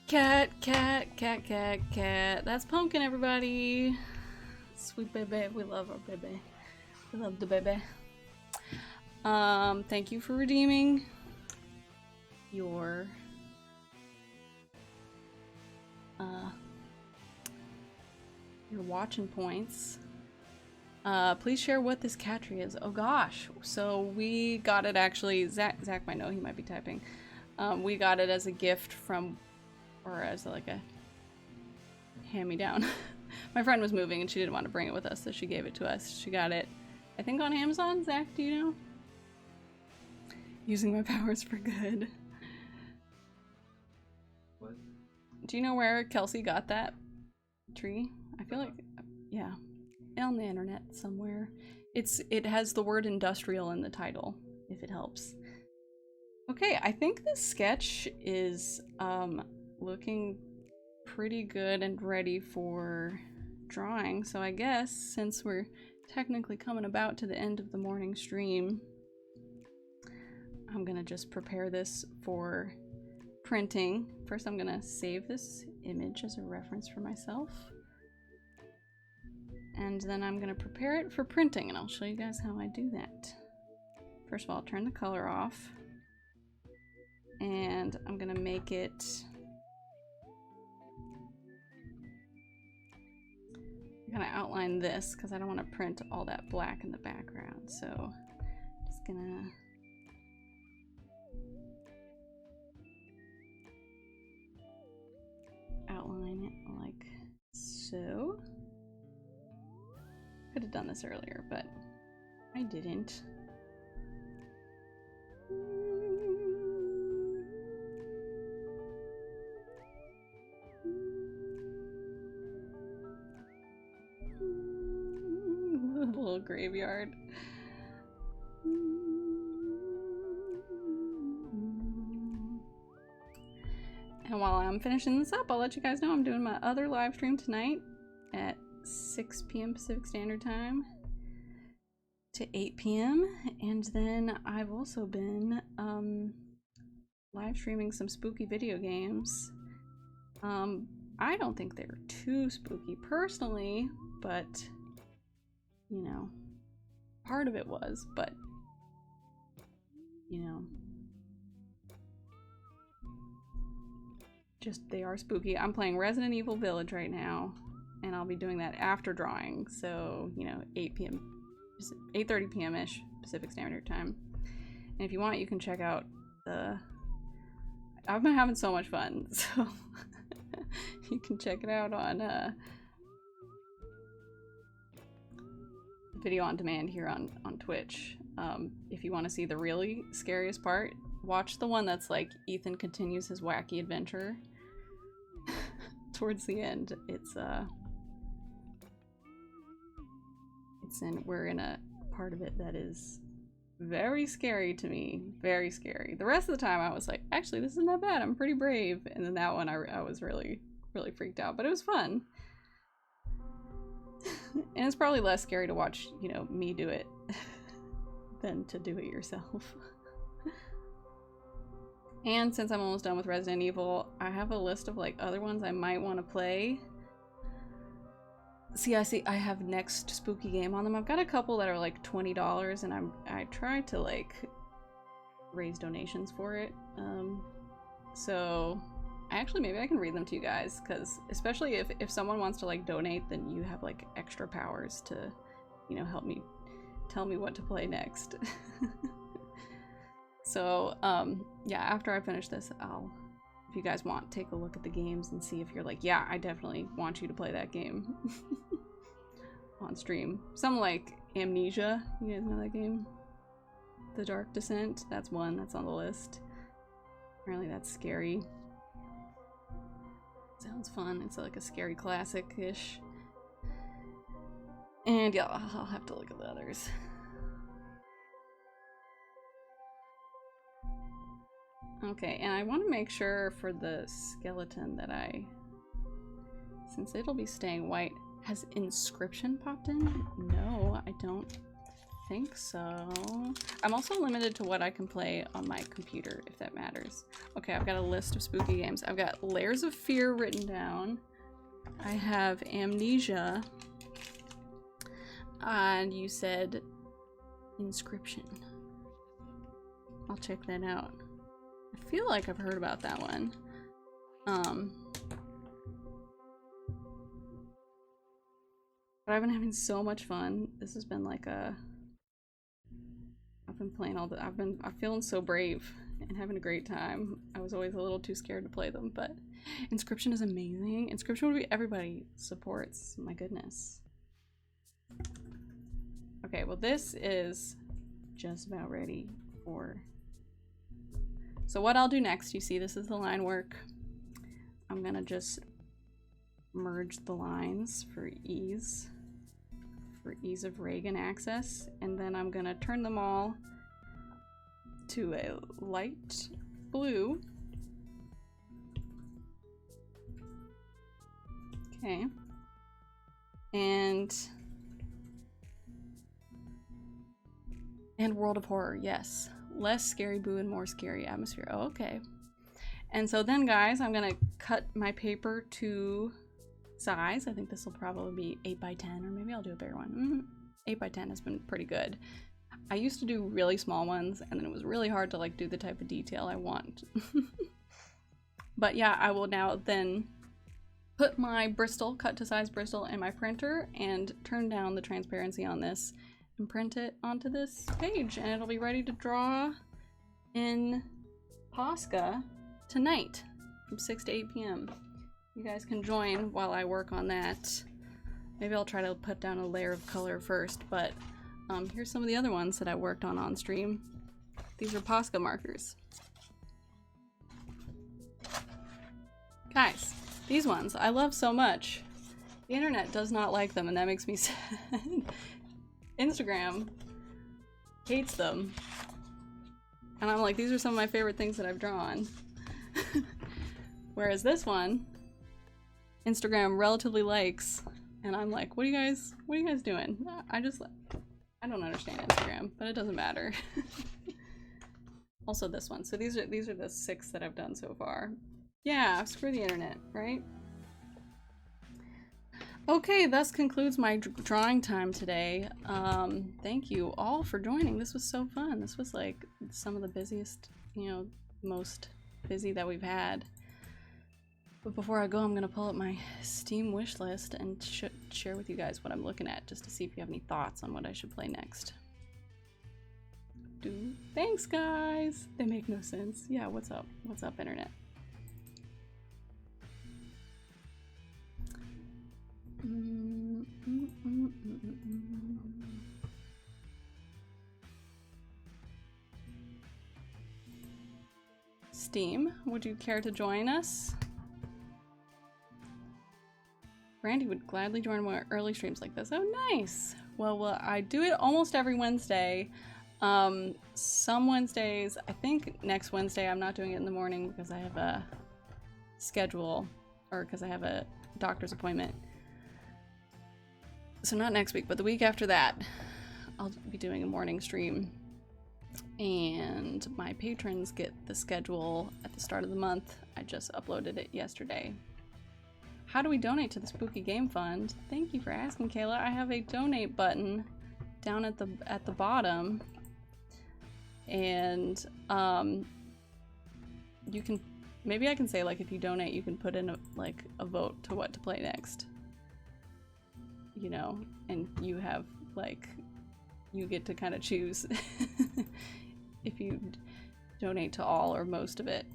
Cat, cat, cat, cat, cat. That's Pumpkin, everybody. Sweet baby. We love our baby. We love the baby. Thank you for redeeming your watching points. Please share what this cat tree is. Oh gosh. So we got it actually, Zach might know, he might be typing. We got it as a gift from, or as like a hand-me-down. My friend was moving and she didn't want to bring it with us, so she gave it to us. She got it, I think, on Amazon. Zach, do you know? Using my powers for good. What? Do you know where Kelsey got that tree? I feel like, yeah, on the internet somewhere. It has the word industrial in the title, if it helps. Okay, I think this sketch is looking pretty good and ready for drawing. So I guess since we're technically coming about to the end of the morning stream, I'm gonna just prepare this for printing. First, I'm gonna save this image as a reference for myself. And then I'm gonna prepare it for printing, and I'll show you guys how I do that. First of all, I'll turn the color off. And I'm gonna make it I'm gonna outline this because I don't want to print all that black in the background. So just gonna outline it like so. Could have done this earlier, but I didn't. Little graveyard. And while I'm finishing this up, I'll let you guys know I'm doing my other live stream tonight at 6 p.m. Pacific Standard Time to 8 p.m. And then I've also been live streaming some spooky video games. I don't think they're too spooky personally, but you know, part of it was, but you know, just they are spooky. I'm playing Resident Evil Village right now, and I'll be doing that after drawing, so you know, 8 p.m. 8:30 p.m. ish Pacific Standard Time. And if you want, you can check out the I've been having so much fun, so you can check it out on video on demand here on Twitch. If you want to see the really scariest part, watch the one that's like Ethan continues his wacky adventure. Towards the end, we're in a part of it that is very scary to me. Very scary. The rest of the time I was like, actually, this isn't that bad. I'm pretty brave. And then that one I was really, really freaked out, but it was fun. And it's probably less scary to watch, you know, me do it than to do it yourself. And since I'm almost done with Resident Evil, I have a list of like other ones I might want to play. See, I have next spooky game on them. I've got a couple that are like $20, and I try to like raise donations for it. So actually maybe I can read them to you guys, because especially if someone wants to like donate, then you have like extra powers to, you know, help me tell me what to play next. So yeah, after I finish this, I'll, if you guys want, take a look at the games and see if you're like, yeah, I definitely want you to play that game on stream. Some like Amnesia, you guys know that game? The Dark Descent, that's one that's on the list. Apparently that's scary. Sounds fun. It's like a scary classic-ish. And yeah, I'll have to look at the others. Okay, and I want to make sure for the skeleton that since it'll be staying white, has inscription popped in? No, I don't think so. I'm also limited to what I can play on my computer, if that matters. Okay, I've got a list of spooky games. I've got Layers of Fear written down. I have Amnesia. And you said Inscription. I'll check that out. I feel like I've heard about that one. But I've been having so much fun. This has been like I've been playing all the, I'm feeling so brave and having a great time. I was always a little too scared to play them, but Inscription is amazing. Inscription would be everybody supports, my goodness. Okay, well this is just about ready for... So what I'll do next, you see this is the line work. I'm gonna just merge the lines for ease of Reagan access, and then I'm gonna turn them all to a light blue. Okay. And World of Horror, yes. Less scary boo and more scary atmosphere. Oh, okay. And so then, guys, I'm gonna cut my paper to size. I think this will probably be 8 by 10, or maybe I'll do a bigger one. 8 by 10 has been pretty good. I used to do really small ones, and then it was really hard to like do the type of detail I want. But yeah, I will now then put my Bristol, cut to size Bristol, in my printer and turn down the transparency on this and print it onto this page, and it'll be ready to draw in Posca tonight from 6 to 8 p.m. You guys can join while I work on that. Maybe I'll try to put down a layer of color first, but here's some of the other ones that I worked on stream. These are Posca markers. Guys, these ones I love so much. The internet does not like them, and that makes me sad. Instagram hates them. And I'm like, these are some of my favorite things that I've drawn. Whereas this one, Instagram relatively likes, and I'm like, what are you guys doing? I don't understand Instagram, but it doesn't matter. Also this one. So these are the 6 that I've done so far. Yeah, screw the internet, right? Okay, thus concludes my drawing time today. Thank you all for joining. This was so fun. This was like some of the busiest, most busy that we've had. But before I go, I'm gonna pull up my Steam wish list and share with you guys what I'm looking at, just to see if you have any thoughts on what I should play next. Thanks, guys! They make no sense. Yeah, what's up? What's up, internet? Steam, would you care to join us? Randy would gladly join more early streams like this. Oh, nice. Well, I do it almost every Wednesday. Some Wednesdays, I think next Wednesday I'm not doing it in the morning because I have a schedule, or because I have a doctor's appointment. So not next week, but the week after that, I'll be doing a morning stream. And my patrons get the schedule at the start of the month. I just uploaded it yesterday. How do we donate to the Spooky Game Fund? Thank you for asking, Kayla. I have a donate button down at the bottom, and you can, maybe I can say, like, if you donate, you can put in a vote to what to play next. You know, and you have, like, you get to kind of choose if you donate to all or most of it.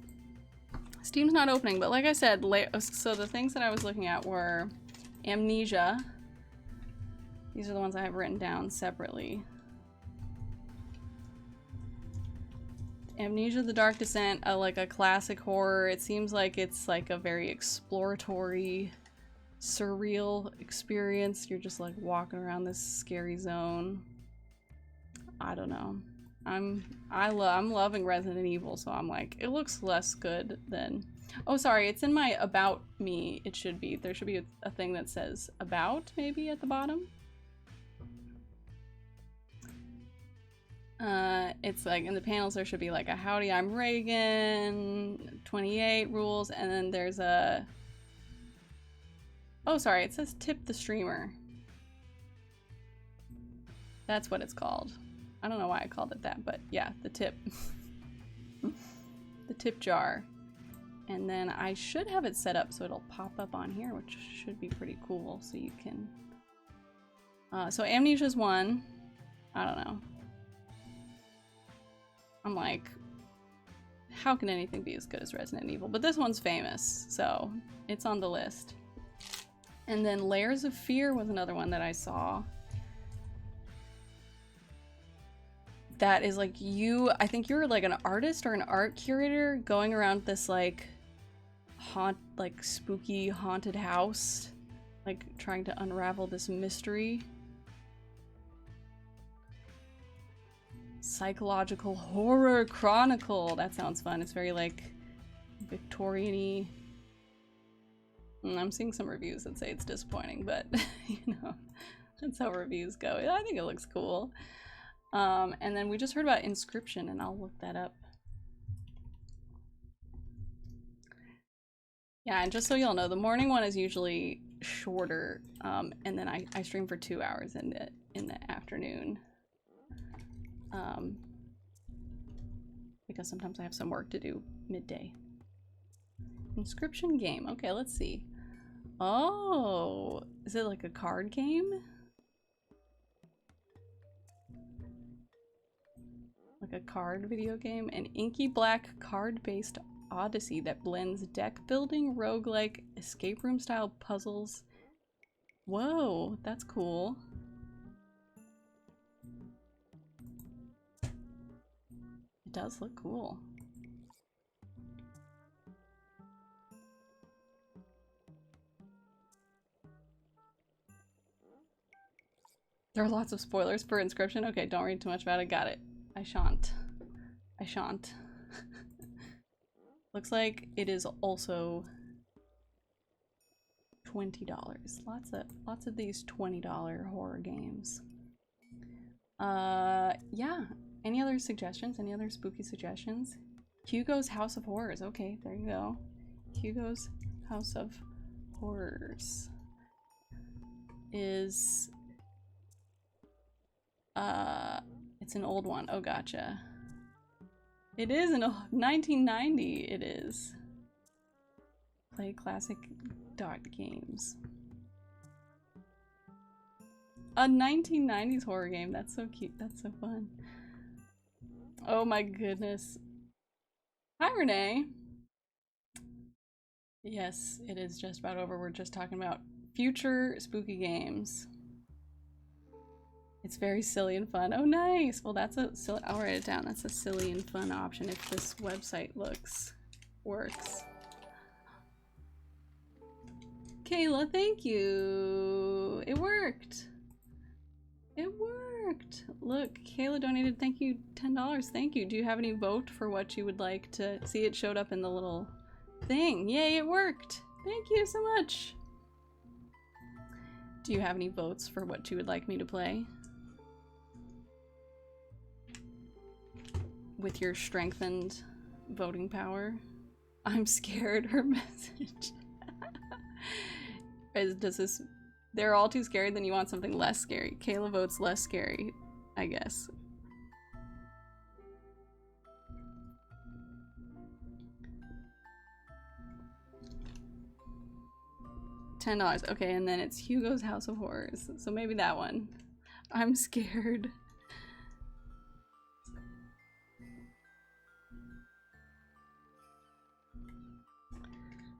Steam's not opening, but like I said, so the things that I was looking at were Amnesia. These are the ones I have written down separately. Amnesia: The Dark Descent, like a classic horror. It seems like it's like a very exploratory, surreal experience. You're just like walking around this scary zone. I don't know. I'm loving Resident Evil, so I'm like, it looks less good than... Oh, sorry, it's in my About Me. It should be. There should be a thing that says About, maybe, at the bottom. It's like, in the panels there should be like a howdy, I'm Reagan, 28 rules, and then there's a... Oh, sorry, it says tip the streamer. That's what it's called. I don't know why I called it that, but yeah, the tip. The tip jar. And then I should have it set up so it'll pop up on here, which should be pretty cool, so you can... so Amnesia's one. I don't know. I'm like, how can anything be as good as Resident Evil? But this one's famous, so it's on the list. And then Layers of Fear was another one that I saw. That is like I think you're like an artist or an art curator going around this like spooky haunted house, like trying to unravel this mystery. Psychological Horror Chronicle. That sounds fun. It's very like Victorian-y. I'm seeing some reviews that say it's disappointing, but you know, that's how reviews go. I think it looks cool. And then we just heard about Inscription, and I'll look that up. Yeah, and just so y'all know, the morning one is usually shorter, and then I stream for 2 hours in the afternoon. Because sometimes I have some work to do midday. Inscription game. Okay, let's see. Oh, is it like a card game? Like a card video game? An inky black card-based odyssey that blends deck building, roguelike, escape room style puzzles. Whoa, that's cool. It does look cool. There are lots of spoilers for Inscription. Okay, don't read too much about it. Got it. I shan't. I shan't. Looks like it is also $20. Lots of these $20 horror games. Yeah. Any other suggestions? Any other spooky suggestions? Hugo's House of Horrors. Okay, there you go. Hugo's House of Horrors is it's an old one. Oh, gotcha. It is an 1990. It is. Play classic dot games. A 1990s horror game. That's so cute. That's so fun. Oh my goodness. Hi, Renee. Yes, it is just about over. We're just talking about future spooky games. It's very silly and fun. Oh, nice. Well, that's a silly. I'll write it down. That's a silly and fun option if this website looks works. Kayla, thank you. It worked. It worked. Look, Kayla donated, thank you, $10. Thank you. Do you have any vote for what you would like to see? It showed up in the little thing. Yay, it worked. Thank you so much. Do you have any votes for what you would like me to play? With your strengthened voting power? I'm scared, her message. Does this... They're all too scary, then you want something less scary. Kayla votes less scary, I guess. $10. Okay, and then it's Hugo's House of Horrors. So maybe that one. I'm scared.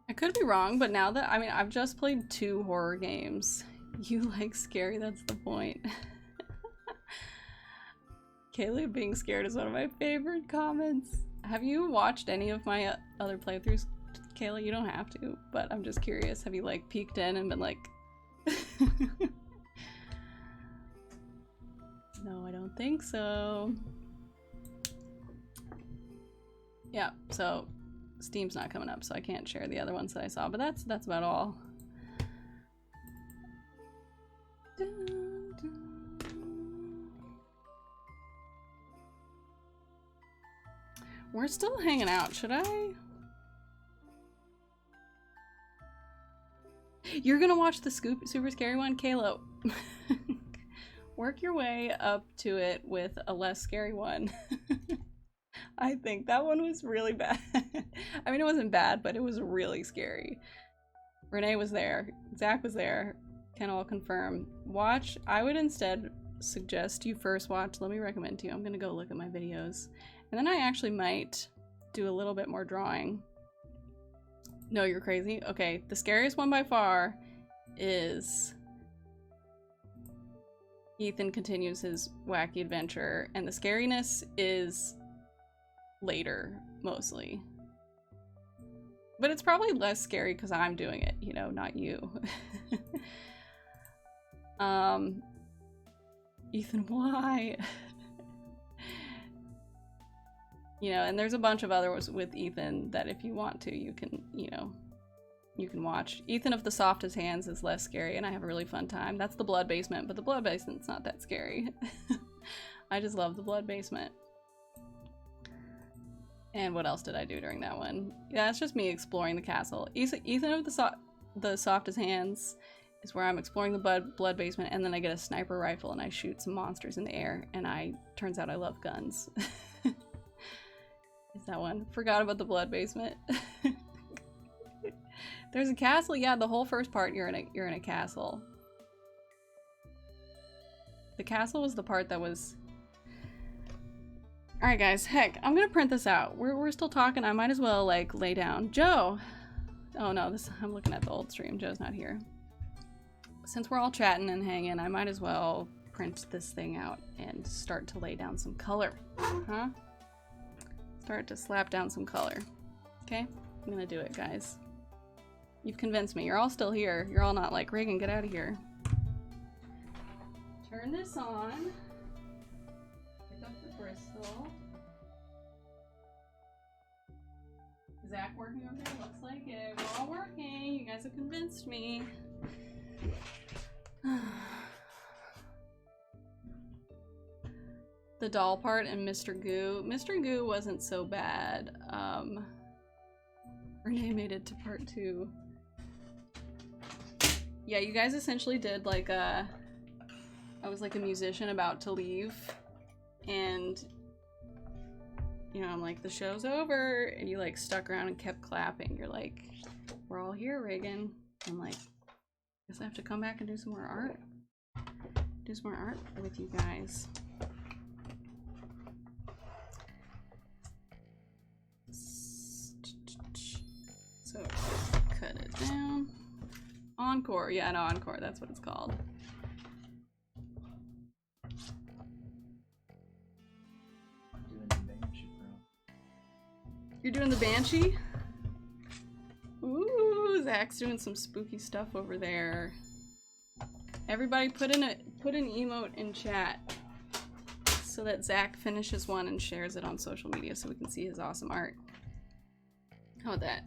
I could be wrong, but now that, I mean, I've just played 2 horror games. You like scary, that's the point. Kayla being scared is one of my favorite comments. Have you watched any of my other playthroughs, Kayla? You don't have to, but I'm just curious. Have you like peeked in and been like... No, I don't think so. Yeah, so Steam's not coming up, so I can't share the other ones that I saw, but that's about all. Dun, dun. We're still hanging out. Should I? You're gonna watch the super scary one, Kayla. Work your way up to it with a less scary one. I think that one was really bad. I mean, it wasn't bad, but it was really scary. Renee was there. Zach was there. Can all confirm. Watch. I would instead suggest you first watch. Let me recommend to you. I'm going to go look at my videos. And then I actually might do a little bit more drawing. No, you're crazy? Okay, the scariest one by far is Ethan continues his wacky adventure, and the scariness is later, mostly. But it's probably less scary because I'm doing it, you know, not you. Ethan, why? You know, and there's a bunch of others with Ethan that if you want to, you can, you know, you can watch. Ethan of the Softest Hands is less scary, and I have a really fun time. That's the Blood Basement, but the Blood Basement's not that scary. I just love the Blood Basement. And what else did I do during that one? Yeah, it's just me exploring the castle. Ethan of the Softest Hands is where I'm exploring the blood basement, and then I get a sniper rifle and I shoot some monsters in the air, and turns out I love guns. Is that one? Forgot about the blood basement. There's a castle. Yeah, the whole first part you're in a castle. The castle was the part that was... Alright guys, heck, I'm gonna print this out. We're still talking. I might as well like lay down. Joe! Oh no, I'm looking at the old stream. Joe's not here. Since we're all chatting and hanging, I might as well print this thing out and start to lay down some color. Huh? Start to slap down some color. Okay? I'm gonna do it, guys. You've convinced me. You're all still here. You're all not like, Reagan, get out of here. Turn this on. Pick up the Bristol. Is Zach working over there? Looks like it. We're all working. You guys have convinced me. The doll part and Mr. Goo. Mr. Goo wasn't so bad. Renee made it to part 2. Yeah, you guys essentially did like I was like a musician about to leave, and you know, I'm like, the show's over, and you like stuck around and kept clapping. You're like, we're all here, Reagan. I'm like, guess I have to come back and do some more art. Do some more art with you guys. So cut it down. Encore, yeah, no, Encore, that's what it's called. Doing the Banshee, bro. You're doing the Banshee? Zach's doing some spooky stuff over there. Everybody put an emote in chat so that Zach finishes one and shares it on social media so we can see his awesome art. How about that?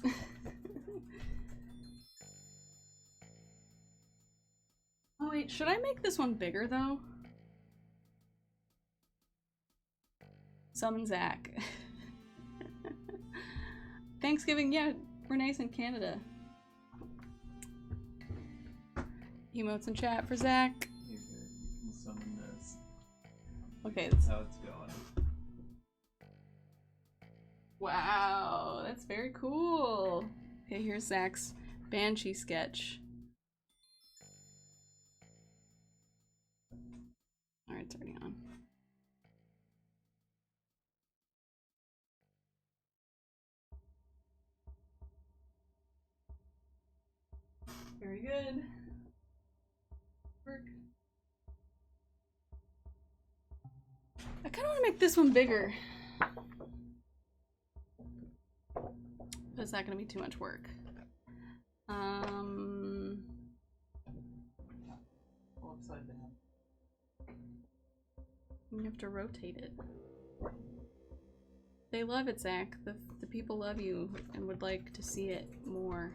Oh wait, should I make this one bigger though? Summon Zach. Thanksgiving, yeah, Renee's in Canada. Emotes in chat for Zach. You're good. We'll summon this. Okay. That's how it's going. Wow, that's very cool. Okay, here's Zach's Banshee sketch. Alright, it's already on. Very good. Work. I kind of want to make this one bigger. But it's not going to be too much work. Upside down. You have to rotate it. They love it, Zach. The people love you and would like to see it more.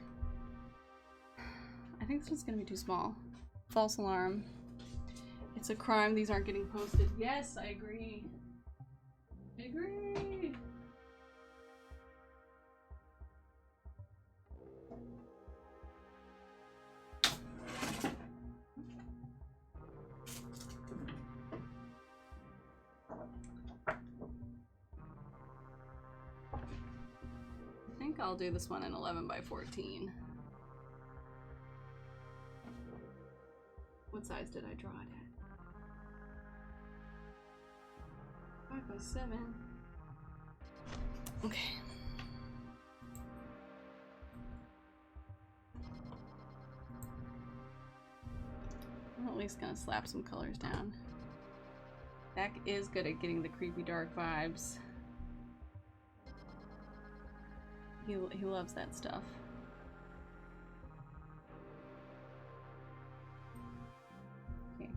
I think this one's gonna be too small. False alarm. It's a crime these aren't getting posted. Yes, I agree. I agree. I think I'll do this one in 11 by 14. What size did I draw it at? 5 by 7. Okay. I'm at least gonna slap some colors down. Zach is good at getting the creepy dark vibes. He loves that stuff. Okay.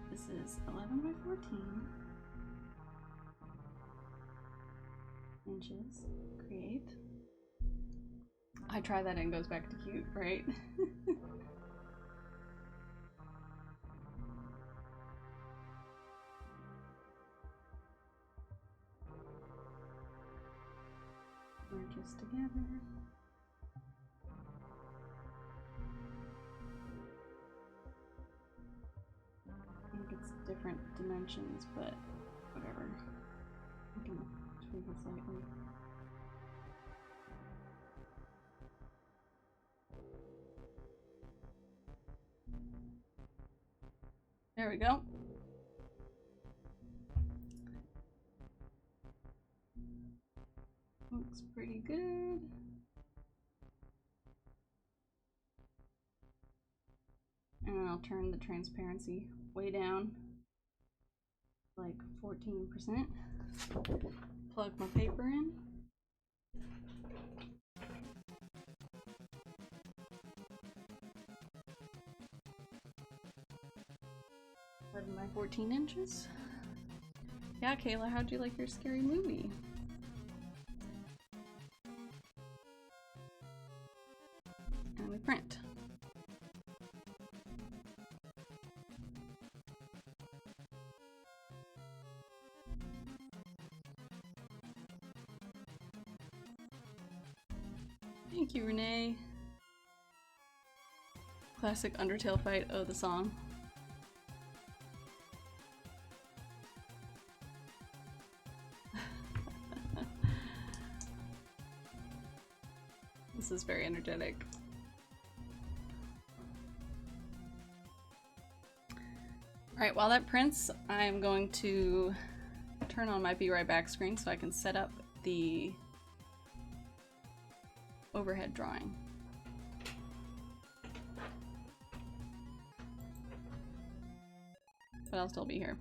This is 11 by 14 inches. Create. I try that and it goes back to cute, right? Merge us together. I think it's different dimensions, but whatever. I can tweak it slightly. There we go. Looks pretty good. And I'll turn the transparency way down, like 14%. Plug my paper in. By 14 inches. Yeah, Kayla, how'd you like your scary movie? And we print. Thank you, Renee. Classic Undertale fight. Oh, the song. This is very energetic. Alright, while that prints, I'm going to turn on my Be Right Back screen so I can set up the overhead drawing. But I'll still be here.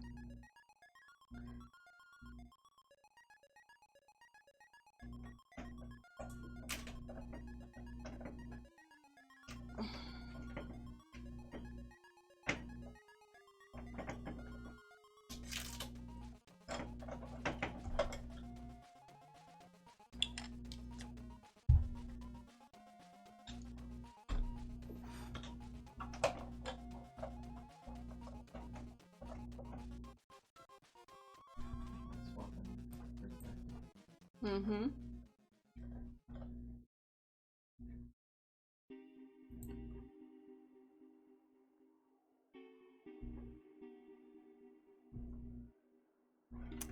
Mm-hmm.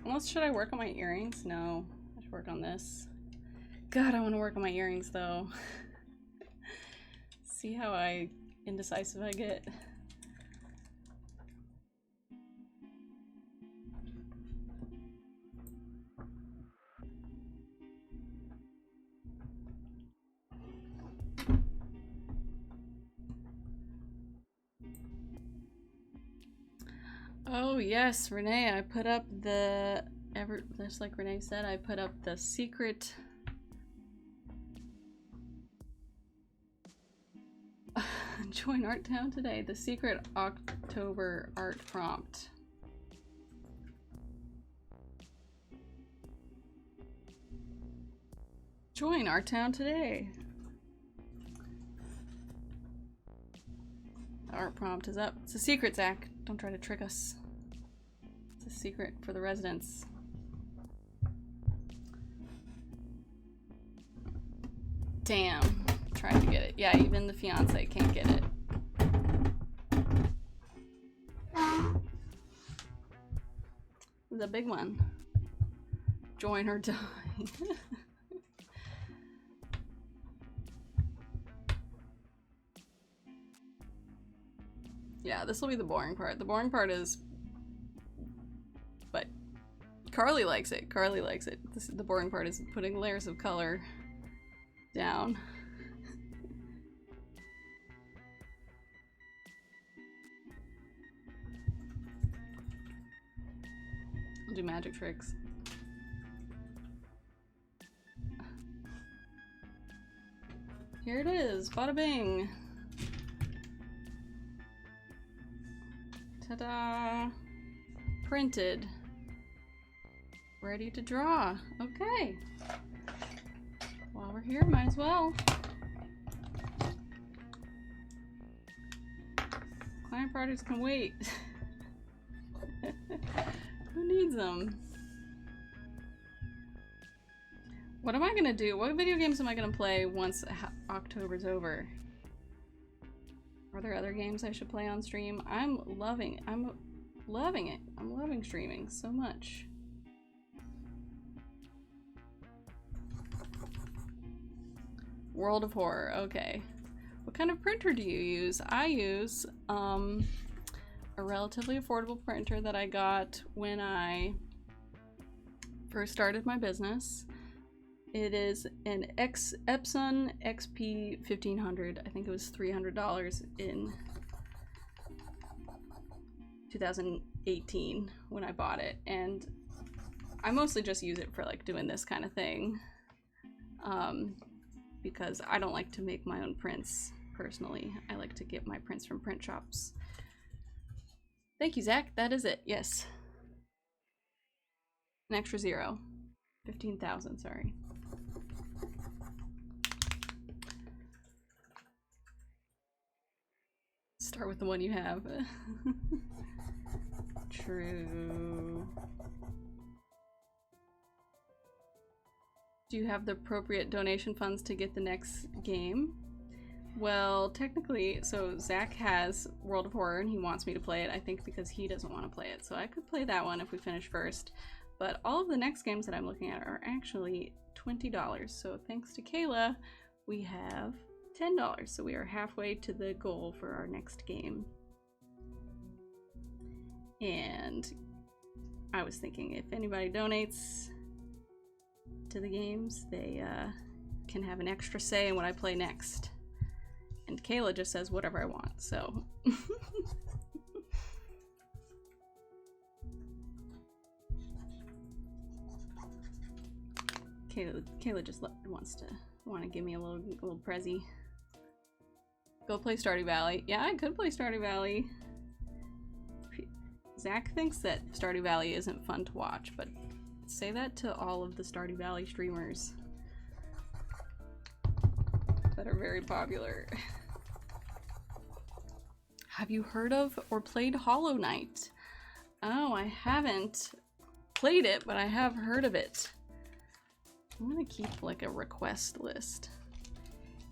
Unless, should I work on my earrings? No, I should work on this. God, I want to work on my earrings though. See how indecisive I get. Oh yes, Renee, I put up the just like Renee said, I put up the secret join Art Town today, the secret October art prompt. Join Art Town today. The art prompt is up. It's a secret, Zach. Don't try to trick us. It's a secret for the residents. Damn. Trying to get it. Yeah, even the fiance can't get it. The big one. Join or die. Yeah, this will be the boring part. The boring part is... But Carly likes it. Carly likes it. The boring part is putting layers of color down. I'll do magic tricks. Here it is. Bada bing. Ta-da! Printed. Ready to draw. Okay. While we're here, might as well. Client projects can wait. Who needs them? What am I gonna do? What video games am I gonna play once October's over? Are there other games I should play on stream? I'm loving it. I'm loving streaming so much. World of Horror, okay. What kind of printer do you use? I use a relatively affordable printer that I got when I first started my business. It is an Epson XP 1500. I think it was $300 in 2018 when I bought it, and I mostly just use it for like doing this kind of thing, because I don't like to make my own prints personally. I like to get my prints from print shops. Thank you, Zach. That is it. Yes. An extra 0. 15,000, sorry. Start with the one you have. True. Do you have the appropriate donation funds to get the next game? Well, technically, so Zach has World of Horror and he wants me to play it, I think because he doesn't want to play it. So I could play that one if we finish first. But all of the next games that I'm looking at are actually $20. So thanks to Kayla, we have $10. So we are halfway to the goal for our next game. And I was thinking if anybody donates to the games, they can have an extra say in what I play next. And Kayla just says whatever I want, so. Kayla just want to give me a little prezzy. Go play Stardew Valley. Yeah, I could play Stardew Valley. Zach thinks that Stardew Valley isn't fun to watch, but say that to all of the Stardew Valley streamers that are very popular. Have you heard of or played Hollow Knight? Oh, I haven't played it, but I have heard of it. I'm gonna keep like a request list.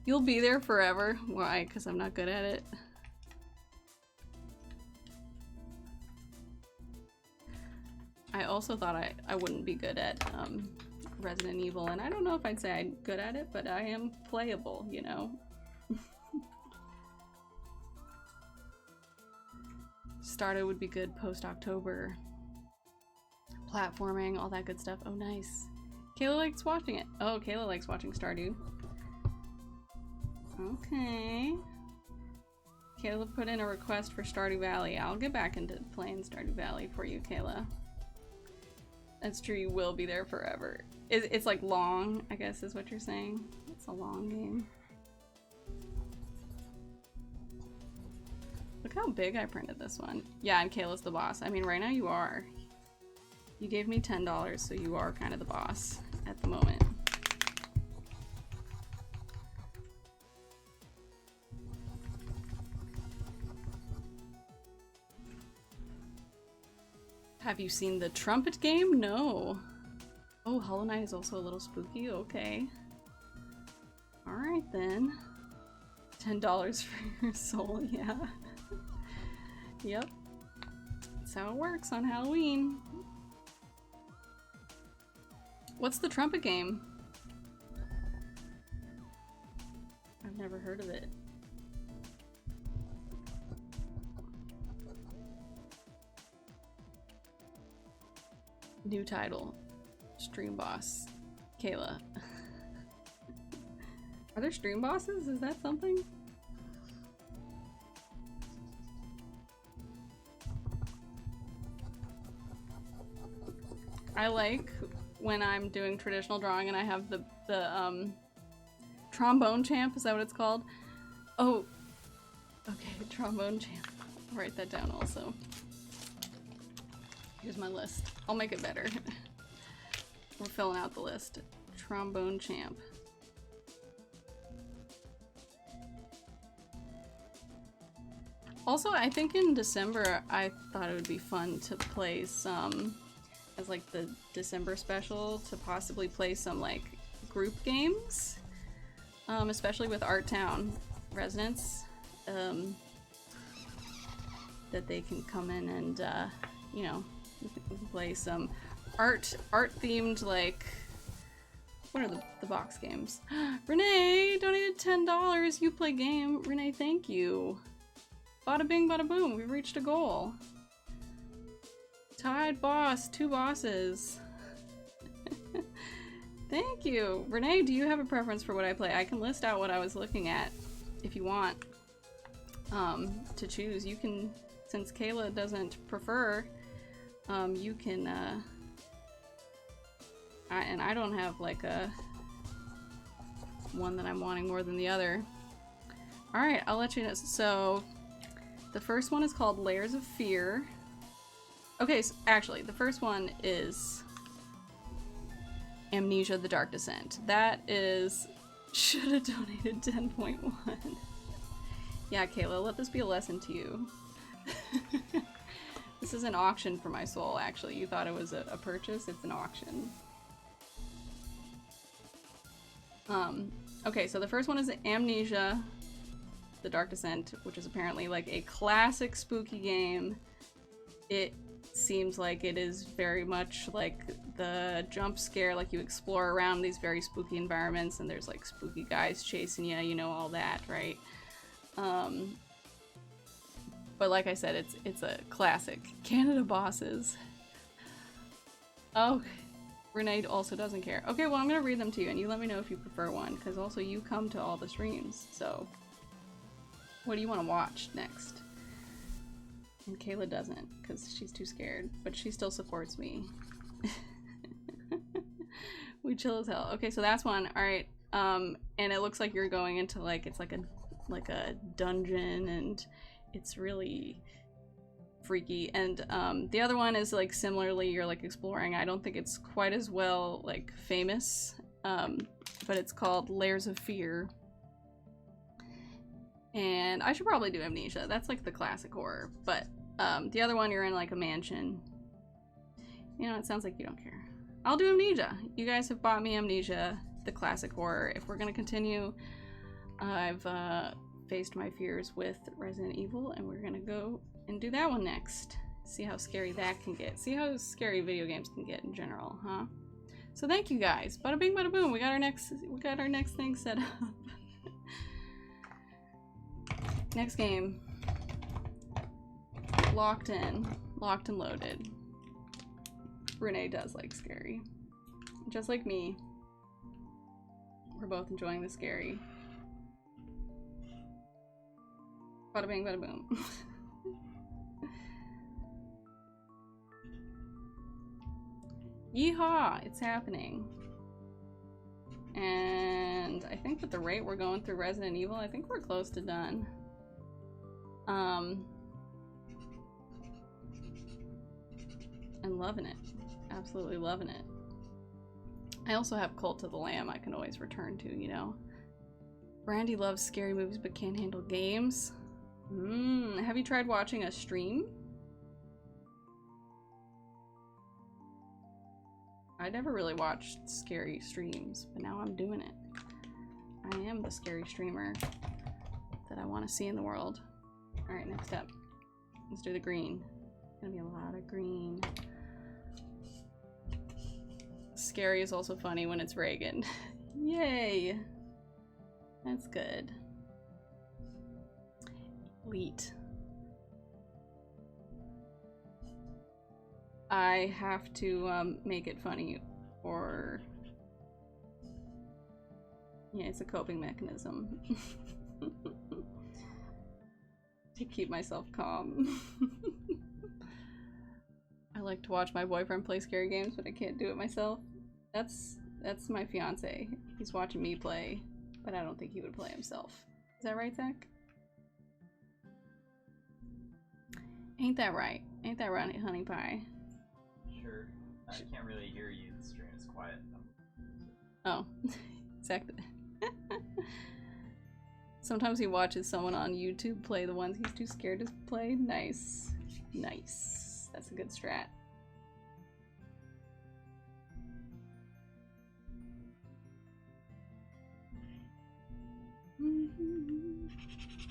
You'll be there forever. Why? Because I'm not good at it. I also thought I wouldn't be good at Resident Evil, and I don't know if I'd say I'm good at it, but I am playable, you know? Started would be good post-October. Platforming, all that good stuff. Oh, nice. Kayla likes watching it. Oh, Kayla likes watching Stardew. Okay. Kayla put in a request for Stardew Valley. I'll get back into playing Stardew Valley for you, Kayla. That's true, you will be there forever. It's like long, I guess is what you're saying. It's a long game. Look how big I printed this one. Yeah, and Kayla's the boss. I mean, right now you are. You gave me $10, so you are kind of the boss at the moment. Have you seen the trumpet game? No. Oh, Hollow Knight is also a little spooky. Okay. Alright then. $10 for your soul, yeah. Yep. That's how it works on Halloween. What's the trumpet game? I've never heard of it. New title. Stream boss. Kayla. Are there stream bosses? Is that something? I like when I'm doing traditional drawing and I have the trombone champ, is that what it's called? Oh, okay, trombone champ. I'll write that down also. Here's my list. I'll make it better. We're filling out the list. Trombone champ. Also, I think in December, I thought it would be fun to play some, as like the December special, to possibly play some like group games, especially with Art Town residents, that they can come in and, you know, we can play some art themed, like, what are the box games? Renee donated $10. You play game. Renee, thank you. Bada bing, bada boom. We reached a goal. Tied boss. 2 bosses. Thank you. Renee, do you have a preference for what I play? I can list out what I was looking at if you want to choose. You can, since Kayla doesn't prefer, you can, and I don't have like a one that I'm wanting more than the other. Alright, I'll let you know. So, the first one is called Layers of Fear. Okay, so actually, the first one is Amnesia: The Dark Descent. That is... should have donated 10.1. Yeah, Kayla, let this be a lesson to you. This is an auction for my soul, actually. You thought it was a purchase? It's an auction. Okay, so the first one is Amnesia: The Dark Descent, which is apparently like a classic spooky game. It seems like it is very much like the jump scare, like you explore around these very spooky environments and there's like spooky guys chasing you, you know, all that, right? But like I said, it's a classic. Canada bosses. Oh, Renee also doesn't care. Okay, well, I'm gonna read them to you and you let me know if you prefer one, because also you come to all the streams, so what do you want to watch next? And Kayla doesn't, because she's too scared, but she still supports me. We chill as hell. Okay, so that's one. Alright, and it looks like you're going into like, it's like a dungeon, and it's really freaky. And the other one is like similarly, you're like exploring. I don't think it's quite as well like famous, but it's called Layers of Fear. And I should probably do Amnesia. That's like the classic horror. But the other one, you're in like a mansion. You know, it sounds like you don't care. I'll do Amnesia. You guys have bought me Amnesia, the classic horror. If we're gonna continue, I've faced my fears with Resident Evil, and we're gonna go and do that one next. See how scary that can get. See how scary video games can get in general, huh? So thank you guys. Bada bing, bada boom. We got our next thing set up. Next game. Locked in. Locked and loaded. Renee does like scary. Just like me. We're both enjoying the scary. Bada bing, bada boom. Yeehaw! It's happening. And I think with the rate we're going through Resident Evil, I think we're close to done. And loving it. Absolutely loving it. I also have Cult of the Lamb I can always return to, you know. Brandy loves scary movies but can't handle games. Have you tried watching a stream? I never really watched scary streams, but now I'm doing it. I am the scary streamer that I want to see in the world. Alright, next up. Let's do the green. Gonna be a lot of green. Scary is also funny when it's Reagan. Yay! That's good. Elite. I have to make it funny, or yeah, it's a coping mechanism to keep myself calm. I like to watch my boyfriend play scary games, but I can't do it myself. That's my fiance. He's watching me play, but I don't think he would play himself. Is that right, Zach? Ain't that right? Ain't that right, honey pie? Sure. I can't really hear you. The stream is quiet. Oh, exactly. Sometimes he watches someone on YouTube play the ones he's too scared to play. Nice. Nice. That's a good strat.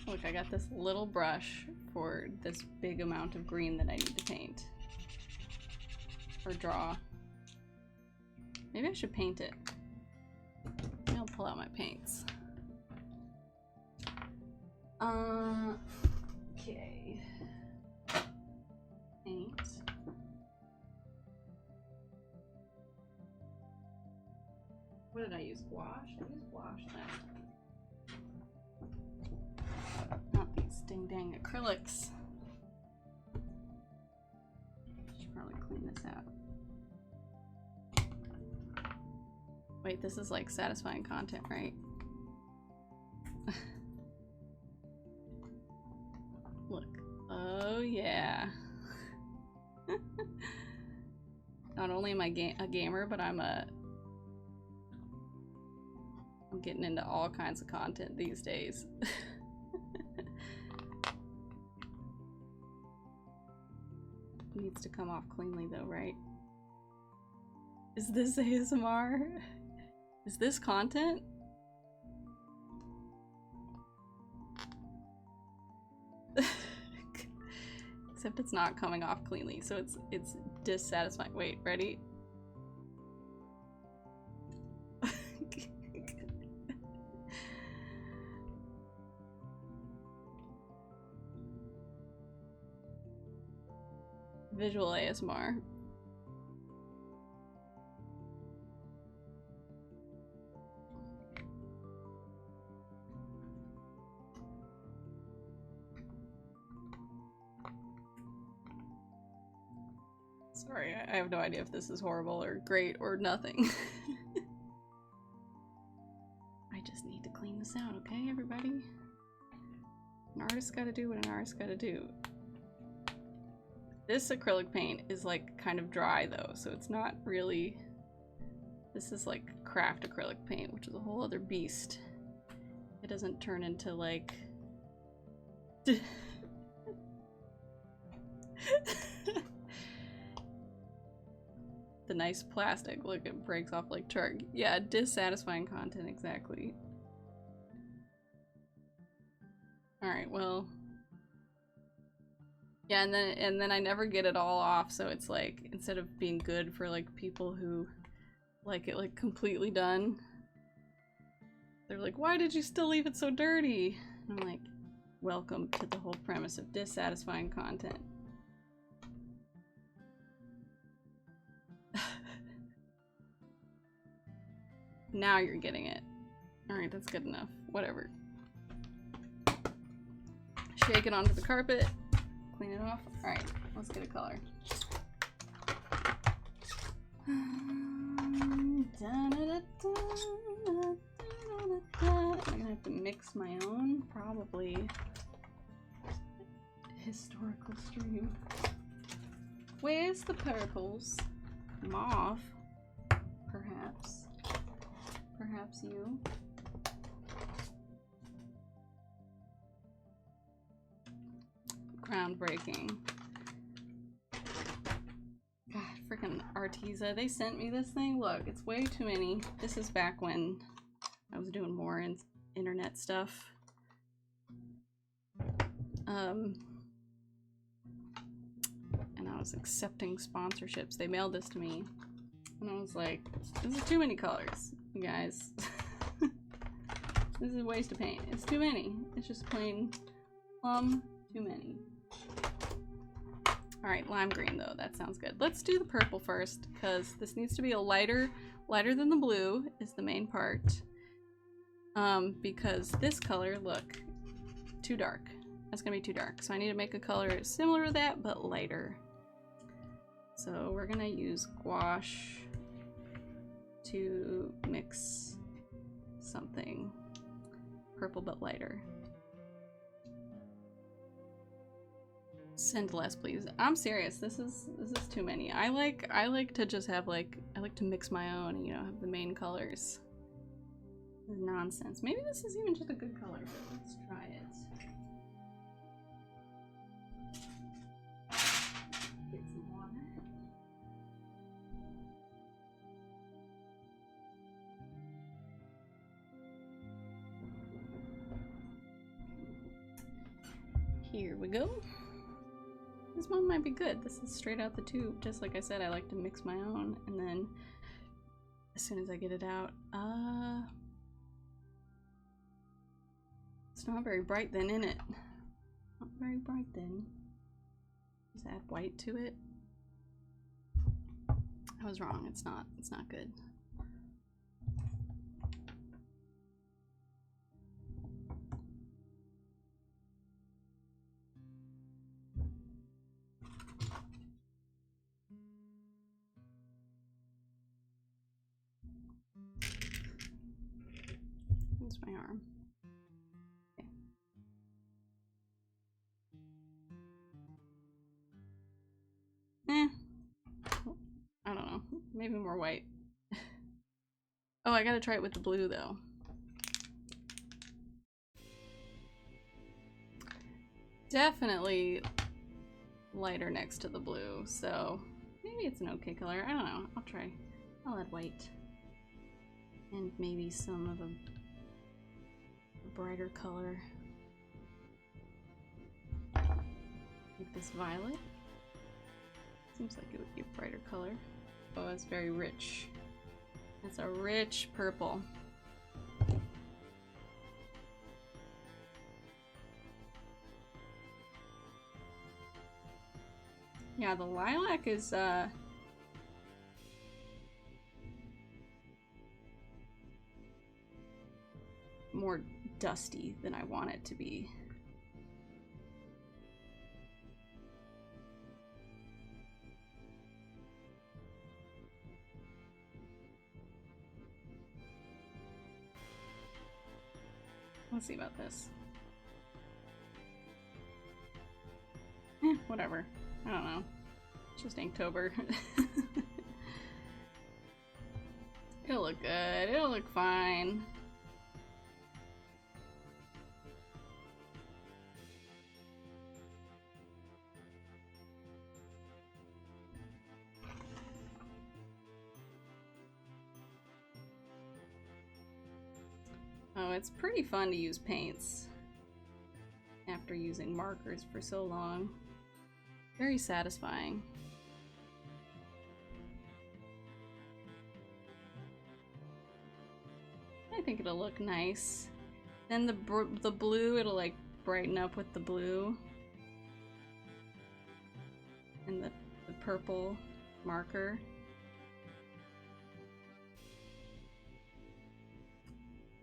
Look, I got this little brush for this big amount of green that I need to paint. Or draw. Maybe I should paint it. Maybe I'll pull out my paints. Okay. Paint. What did I use? Gouache? I used gouache last time. Not these ding dang acrylics. Should probably clean this out. Wait, this is like satisfying content, right? Look. Oh yeah. Not only am I a gamer, but I'm getting into all kinds of content these days. Needs to come off cleanly though, right? Is this ASMR? Is this content? Except it's not coming off cleanly, so it's dissatisfying. Wait, ready? Visual ASMR. Sorry, I have no idea if this is horrible or great or nothing. I just need to clean this out, okay, everybody? An artist's gotta do what an artist's gotta do. This acrylic paint is like kind of dry though, so it's not really... This is like craft acrylic paint, which is a whole other beast. It doesn't turn into like... the nice plastic. Look, it breaks off like chalk. Yeah, dissatisfying content, exactly. Alright, well. Yeah, and then I never get it all off, so it's like, instead of being good for like people who like it like completely done, they're like, why did you still leave it so dirty? And I'm like, welcome to the whole premise of dissatisfying content. Now you're getting it. Alright, that's good enough. Whatever. Shake it onto the carpet. Clean it off. Alright, let's get a color. Am I gonna have to mix my own? Probably. Historical stream. Where's the purples? Mauve? Perhaps. Perhaps you. Groundbreaking. God, freaking Arteza. They sent me this thing. Look, it's way too many. This is back when I was doing more internet stuff. And I was accepting sponsorships. They mailed this to me. And I was like, this is too many colors, you guys. This is a waste of paint. It's too many. It's just plain plum too many. Alright, lime green though. That sounds good. Let's do the purple first, because this needs to be a lighter than the blue is the main part. Because this color, look, too dark. That's gonna be too dark. So I need to make a color similar to that, but lighter. So we're gonna use gouache to mix something purple but lighter. Send less, please. I'm serious. This is too many. I like to just have like, I like to mix my own and, you know, have the main colors. This is nonsense. Maybe this is even just a good color, but let's try it. Get some water. Here we go. This one might be good. This is straight out the tube. Just like I said, I like to mix my own, and then as soon as I get it out, it's not very bright then, in it? Not very bright then. Just add white to it. I was wrong. It's not good. That's my arm. Okay. I don't know. Maybe more white. Oh, I gotta try it with the blue though. Definitely lighter next to the blue, so maybe it's an okay color. I don't know. I'll try. I'll add white. And maybe some of a brighter color. Like this violet. Seems like it would be a brighter color. Oh, it's very rich. It's a rich purple. Yeah, the lilac is more dusty than I want it to be. Let's see about this. Whatever. I don't know. It's just Inktober. It'll look good. It'll look fine. it's pretty fun to use paints after using markers for so long. Very satisfying. I think it'll look nice. Then the blue, it'll like brighten up with the blue. And the purple marker.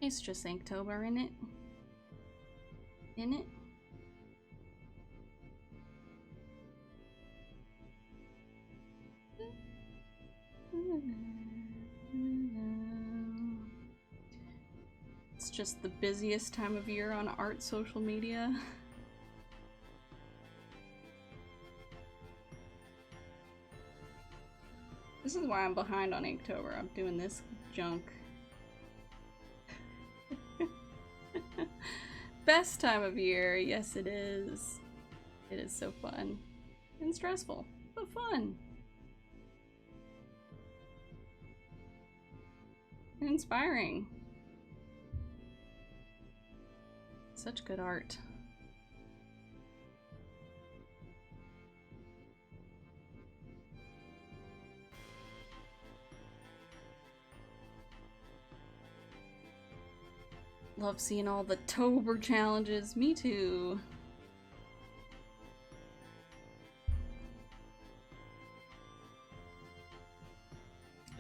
It's just Inktober in it. It's just the busiest time of year on art social media. This is why I'm behind on Inktober. I'm doing this junk. Best time of year, yes it is. It is so fun. And stressful, but fun. And inspiring. Such good art. Love seeing all the Tober challenges. Me too.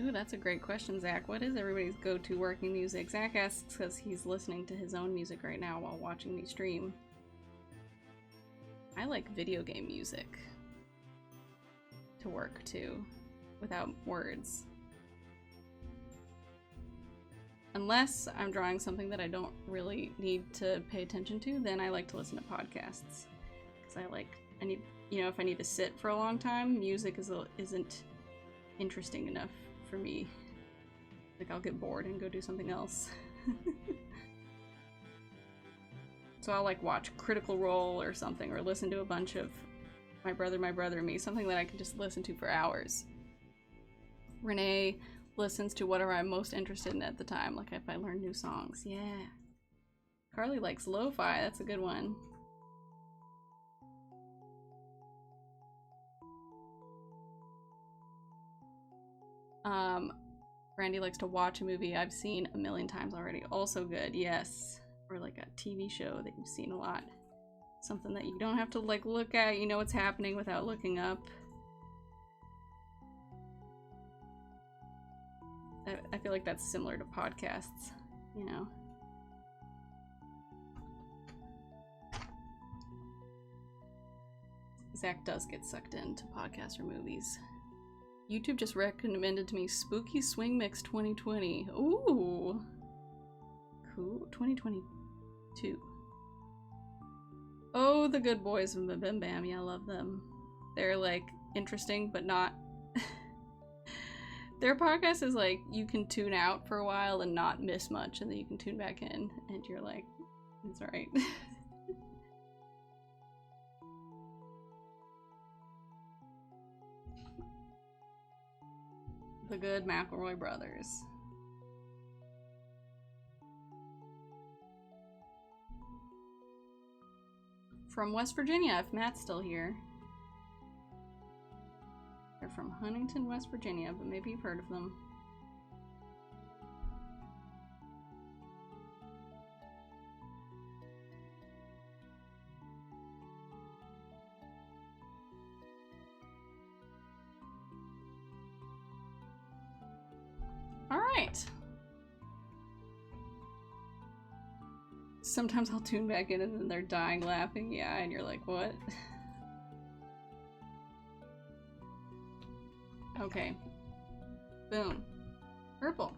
Ooh, that's a great question, Zach. What is everybody's go-to working music? Zach asks because he's listening to his own music right now while watching me stream. I like video game music to work to, without words. Unless I'm drawing something that I don't really need to pay attention to, then I like to listen to podcasts. Because I need, you know, if I need to sit for a long time, music isn't interesting enough for me. Like, I'll get bored and go do something else. So I'll like watch Critical Role or something, or listen to a bunch of My Brother, and Me, something that I can just listen to for hours. Renee listens to whatever I'm most interested in at the time, like if I learn new songs. Yeah. Carly likes lo-fi, that's a good one. Randy likes to watch a movie I've seen a million times already. Also good, yes. Or like a TV show that you've seen a lot. Something that you don't have to like look at, you know what's happening without looking up. I feel like that's similar to podcasts, you know. Zach does get sucked into podcasts or movies. YouTube just recommended to me Spooky Swing Mix 2020. Ooh. Cool. 2022. Oh, the Good Boys of Bim Bam. Yeah, I love them. They're like interesting, but not. Their podcast is like you can tune out for a while and not miss much, and then you can tune back in, and you're like, it's alright. The Good McElroy Brothers. From West Virginia, if Matt's still here. They're from Huntington, West Virginia, but maybe you've heard of them. Alright. Sometimes I'll tune back in and then they're dying laughing, yeah, and you're like, what? Okay. Boom. Purple.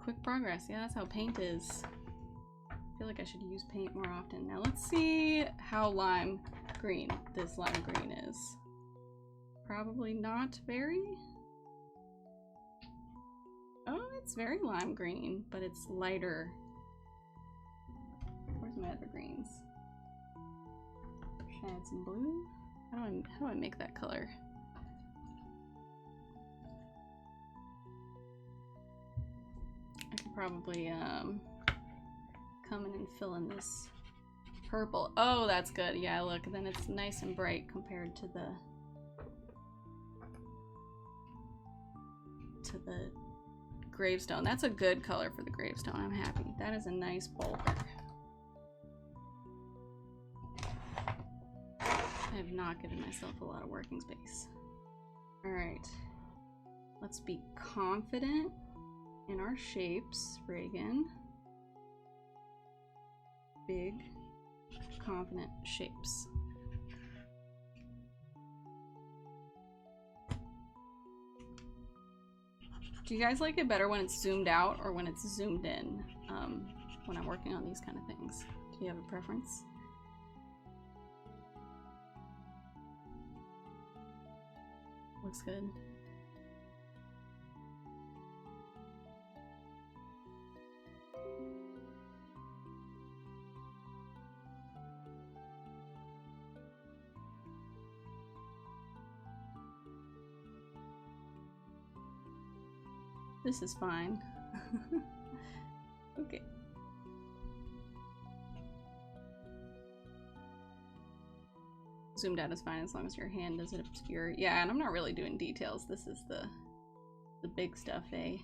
Quick progress, yeah, that's how paint is. I feel like I should use paint more often. Now let's see how lime green this lime green is. Probably not very. Oh, it's very lime green, but it's lighter. Where's my other greens? Should I add some blue? How do I make that color? probably come in and fill in this purple. Oh, that's good. Yeah, look, then it's nice and bright compared to the gravestone. That's a good color for the gravestone. I'm happy. That is a nice boulder. I have not given myself a lot of working space. Alright. Let's be confident in our shapes, Reagan. Big, confident shapes. Do you guys like it better when it's zoomed out or when it's zoomed in when I'm working on these kind of things? Do you have a preference? Looks good. This is fine. Okay. Zoomed out is fine as long as your hand doesn't obscure. Yeah, and I'm not really doing details. This is the big stuff, eh?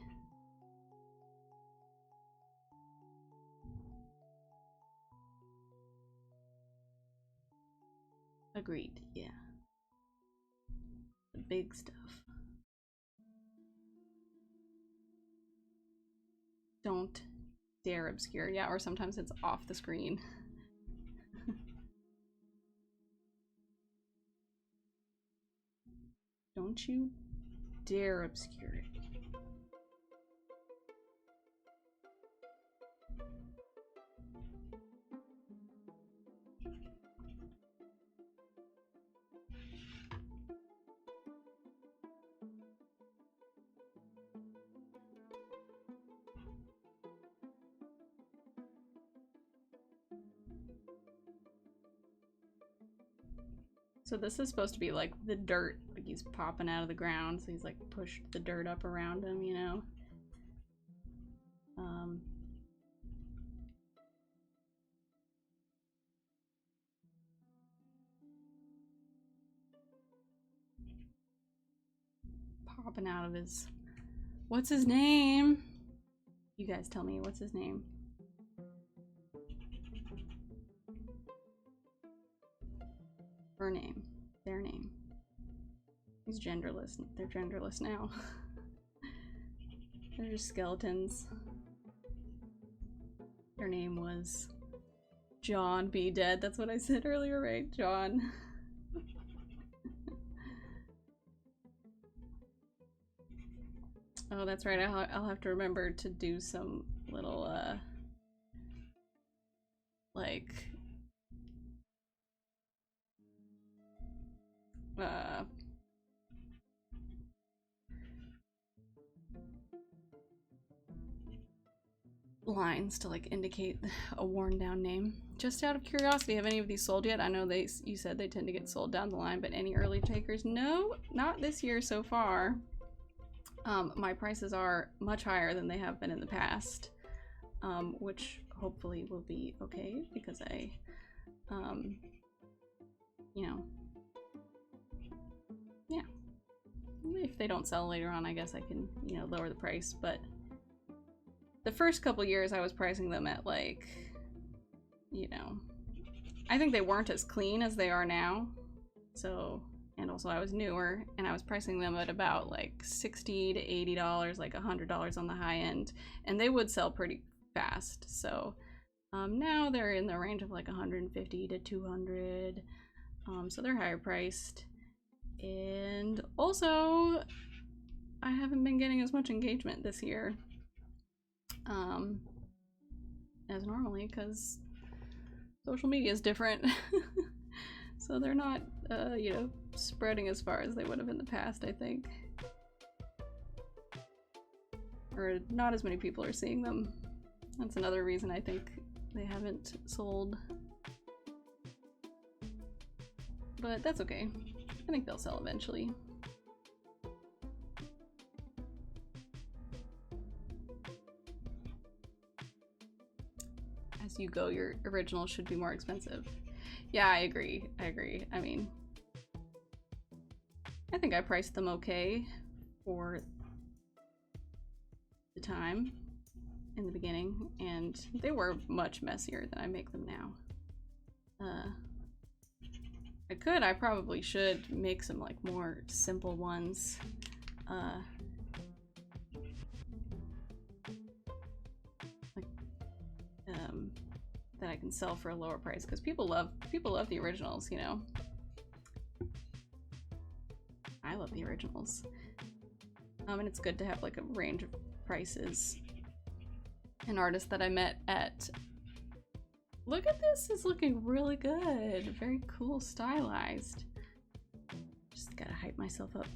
Agreed, yeah. The big stuff. Don't dare obscure. Yeah, or sometimes it's off the screen. Don't you dare obscure it. So this is supposed to be like the dirt, like he's popping out of the ground, so he's like pushed the dirt up around him, you know? Popping out of his... What's his name? You guys tell me, what's his name? Her name. Their name. He's genderless. They're genderless now. They're just skeletons. Their name was John B. Dead. That's what I said earlier, right? John. Oh, that's right. I'll have to remember to do some little, like... lines to like indicate a worn down name. Just out of curiosity, have any of these sold yet? I know you said they tend to get sold down the line, but any early takers? No, not this year so far. My prices are much higher than they have been in the past, which hopefully will be okay because I, you know, yeah. If they don't sell later on, I guess I can, you know, lower the price, but the first couple years I was pricing them at like, you know, I think they weren't as clean as they are now. So, and also I was newer and I was pricing them at about like $60 to $80, like $100 on the high end, and they would sell pretty fast. So now they're in the range of like 150 to 200. So they're higher priced. And also I haven't been getting as much engagement this year as normally because social media is different. So they're not, you know, spreading as far as they would have in the past, I think. Or not as many people are seeing them. That's another reason I think they haven't sold. But that's okay. I think they'll sell eventually. as you go, your originals should be more expensive. Yeah, I agree. I agree. I mean, I think I priced them okay for the time in the beginning, and they were much messier than I make them now. I probably should make some like more simple ones. That I can sell for a lower price, because people love the originals, you know. I love the originals. And it's good to have like a range of prices. An artist that I met at, look at this, is looking really good. Very cool, stylized. Just gotta hype myself up.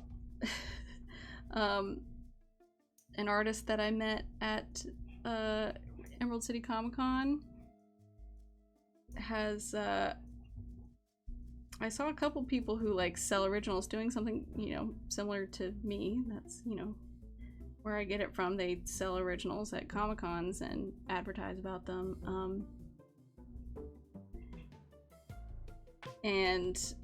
An artist that I met at Emerald City Comic Con has I saw a couple people who like sell originals doing something, you know, similar to me. That's, you know, where I get it from. They sell originals at Comic Cons and advertise about them. And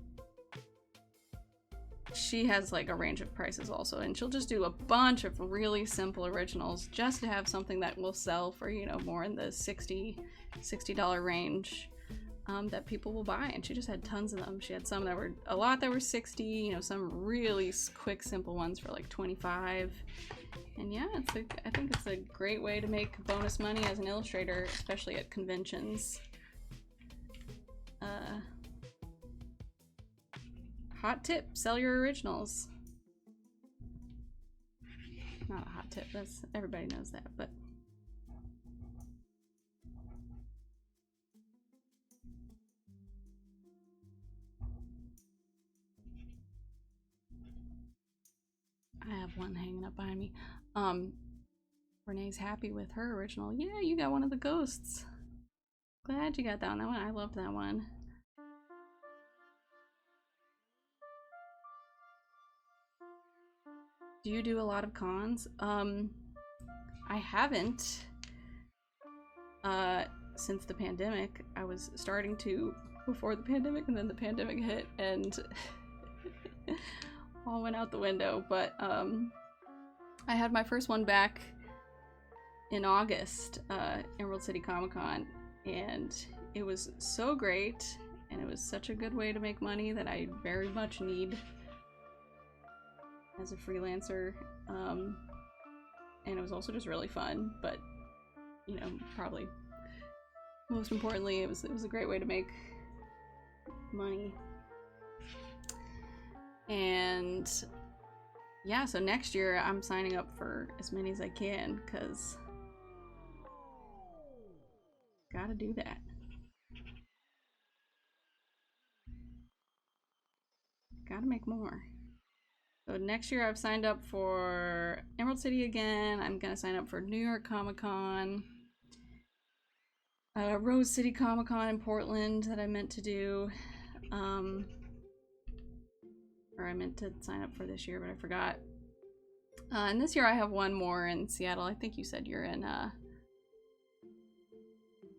she has like a range of prices also, and she'll just do a bunch of really simple originals just to have something that will sell for, you know, more in the $60 range. That people will buy, and she just had tons of them. She had some that were a lot that were 60, you know, some really quick simple ones for like 25. And yeah, I think it's a great way to make bonus money as an illustrator, especially at conventions. Hot tip, sell your originals. Not a hot tip, that's, everybody knows that, but I have one hanging up behind me. Renee's happy with her original. Yeah, you got one of the ghosts. Glad you got that one. That one, I loved that one. Do you do a lot of cons? I haven't. Since the pandemic. I was starting to before the pandemic, and then the pandemic hit, and all went out the window. But I had my first one back in August, Emerald City Comic Con, and it was so great, and it was such a good way to make money that I very much need as a freelancer. And it was also just really fun, but you know, probably most importantly, it was a great way to make money. And yeah, so next year I'm signing up for as many as I can, because gotta do that. Gotta make more. So next year I've signed up for Emerald City again. I'm gonna sign up for New York Comic Con, Rose City Comic Con in Portland that I meant to do, or I meant to sign up for this year, but I forgot. And this year I have one more in Seattle. I think you said you're in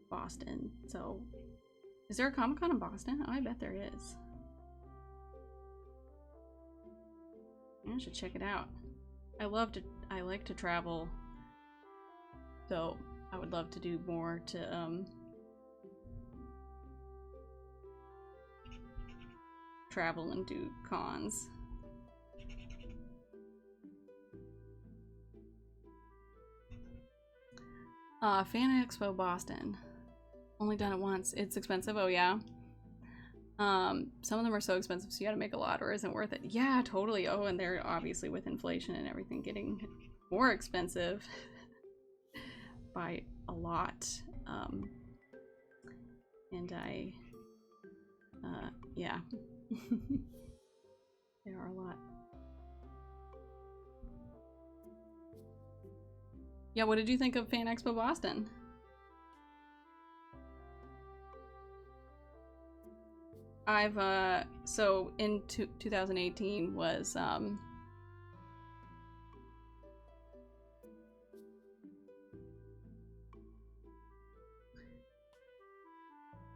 Boston. So is there a Comic Con in Boston? Oh, I bet there is. I should check it out. I like to travel, so I would love to do more to travel and do cons. Fan Expo Boston. Only done it once. It's expensive. Oh yeah. Some of them are so expensive, so you gotta make a lot, or isn't worth it. Yeah, totally. Oh, and they're obviously, with inflation and everything, getting more expensive by a lot. And yeah. They are a lot. Yeah, what did you think of Fan Expo Boston? I've so in 2018 was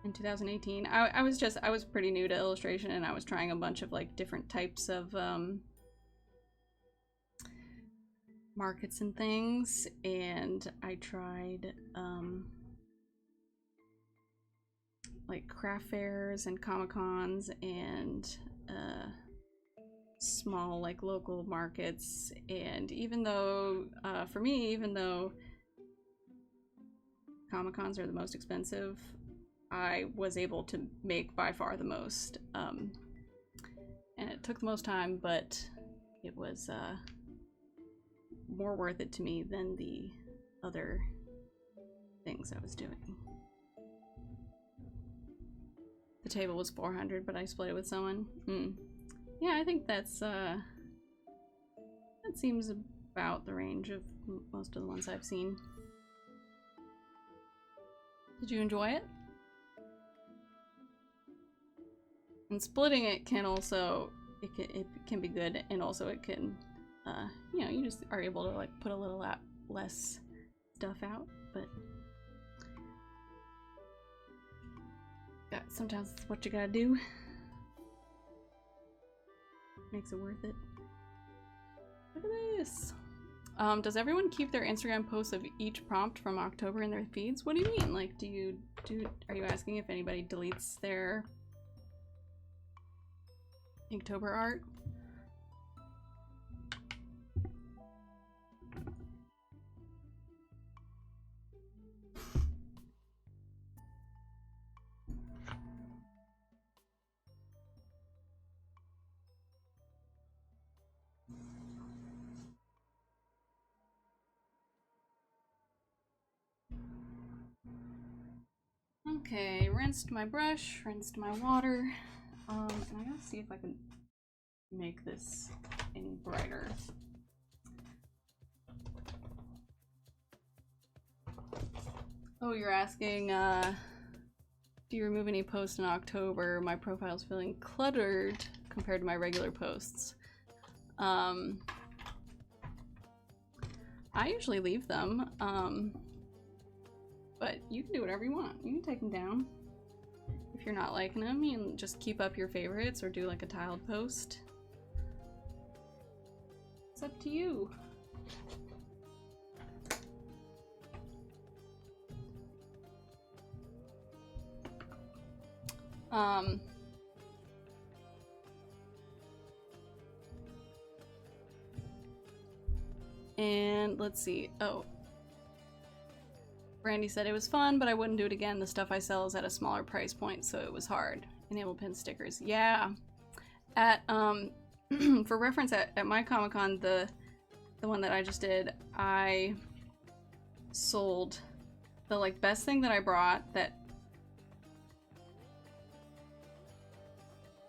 in 2018. I was pretty new to illustration, and I was trying a bunch of like different types of markets and things, and I tried like craft fairs and Comic-Cons and small like local markets. And even though for me, even though Comic-Cons are the most expensive, I was able to make by far the most, and it took the most time, but it was more worth it to me than the other things I was doing. The table was $400, but I split it with someone. Yeah, I think that seems about the range of most of the ones I've seen. Did you enjoy it? And splitting it can also, it can be good, and also it can, you know, you just are able to like put a little less stuff out, but sometimes it's what you gotta do. Makes it worth it. Look at this. Does everyone keep their Instagram posts of each prompt from October in their feeds? What do you mean? Like, are you asking if anybody deletes their Inktober art? Okay, rinsed my brush, rinsed my water, and I gotta see if I can make this any brighter. Oh, you're asking, do you remove any posts in October? My profile's feeling cluttered compared to my regular posts. I usually leave them, but you can do whatever you want. You can take them down. If you're not liking them, you can just keep up your favorites or do like a tiled post. It's up to you. And let's see. Oh, Brandy said it was fun, but I wouldn't do it again. The stuff I sell is at a smaller price point, so it was hard. Enable pin stickers. Yeah. At for reference, at my Comic-Con, the one that I just did, I sold the like best thing that I brought that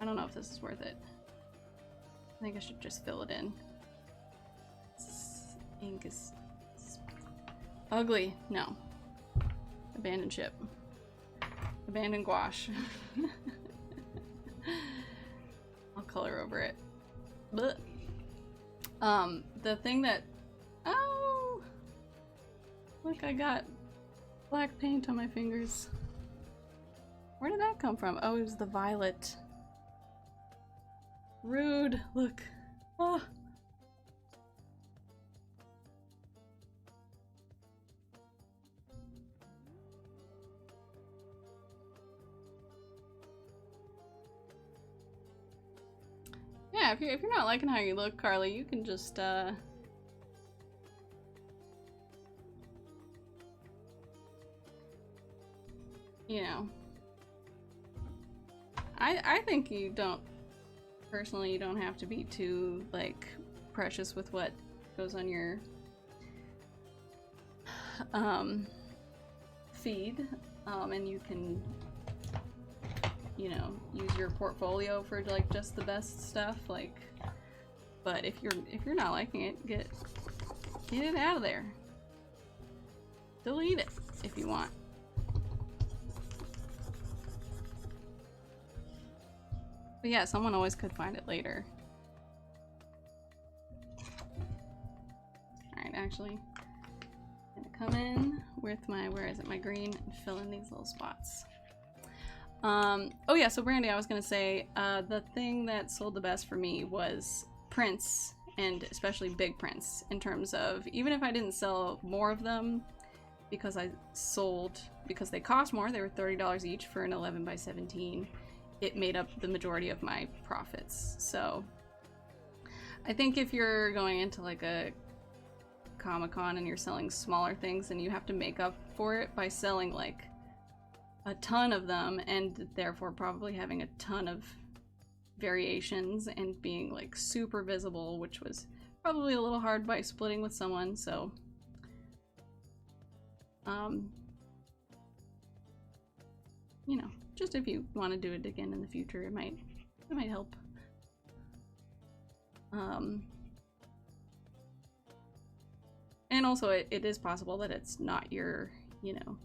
I don't know if this is worth it. I think I should just fill it in. This ink is ugly. No. Abandoned ship. Abandoned gouache. I'll color over it. Blech. The thing that... Oh! Look, I got black paint on my fingers. Where did that come from? Oh, it was the violet. Rude. Look. Oh. Yeah, if you're not liking how you look, Carly, you can just you know, I think you don't, personally, you don't have to be too like precious with what goes on your feed, and you can, you know, use your portfolio for like just the best stuff, like, but if you're not liking it, get it out of there. Delete it if you want. But yeah, someone always could find it later. Alright, actually, I'm gonna come in with my, where is it, my green, and fill in these little spots. Oh yeah, so Brandy, I was gonna say, the thing that sold the best for me was prints, and especially big prints, in terms of, even if I didn't sell more of them, because they cost more, they were $30 each for an 11 by 17, it made up the majority of my profits. So I think if you're going into like a Comic-Con and you're selling smaller things, then you have to make up for it by selling like a ton of them, and therefore probably having a ton of variations and being like super visible, which was probably a little hard by splitting with someone. So you know, just if you want to do it again in the future, it might help. And also it is possible that it's not your, you know,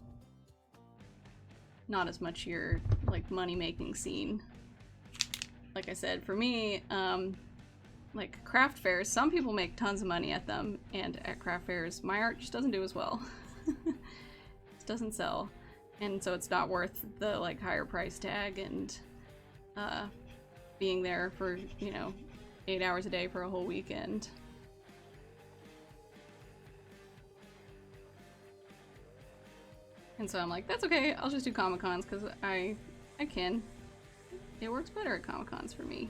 not as much your like money-making scene. Like I said, for me, like craft fairs, some people make tons of money at them, and at craft fairs my art just doesn't do as well. It doesn't sell, and so it's not worth the like higher price tag and being there for, you know, 8 hours a day for a whole weekend. And so I'm like, that's okay, I'll just do Comic-Cons, because I can. It works better at Comic-Cons for me.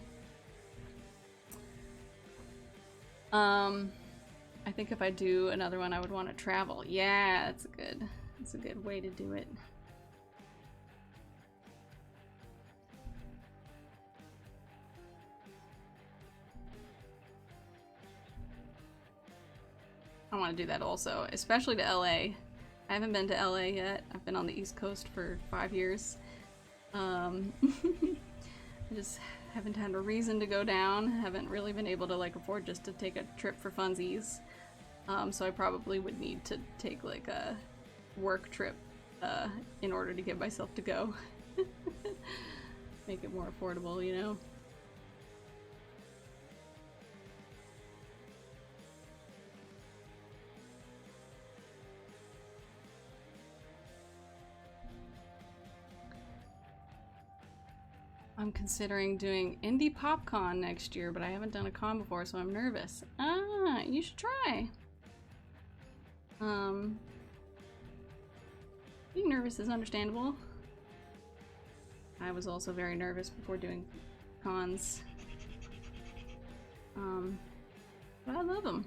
I think if I do another one, I would want to travel. Yeah, that's a good way to do it. I want to do that also, especially to LA. I haven't been to LA yet. I've been on the East Coast for 5 years. I just haven't had a reason to go down. Haven't really been able to like afford just to take a trip for funsies. So I probably would need to take like a work trip in order to get myself to go. Make it more affordable, you know? I'm considering doing Indie PopCon next year, but I haven't done a con before, so I'm nervous. Ah, you should try. Being nervous is understandable. I was also very nervous before doing cons. But I love them.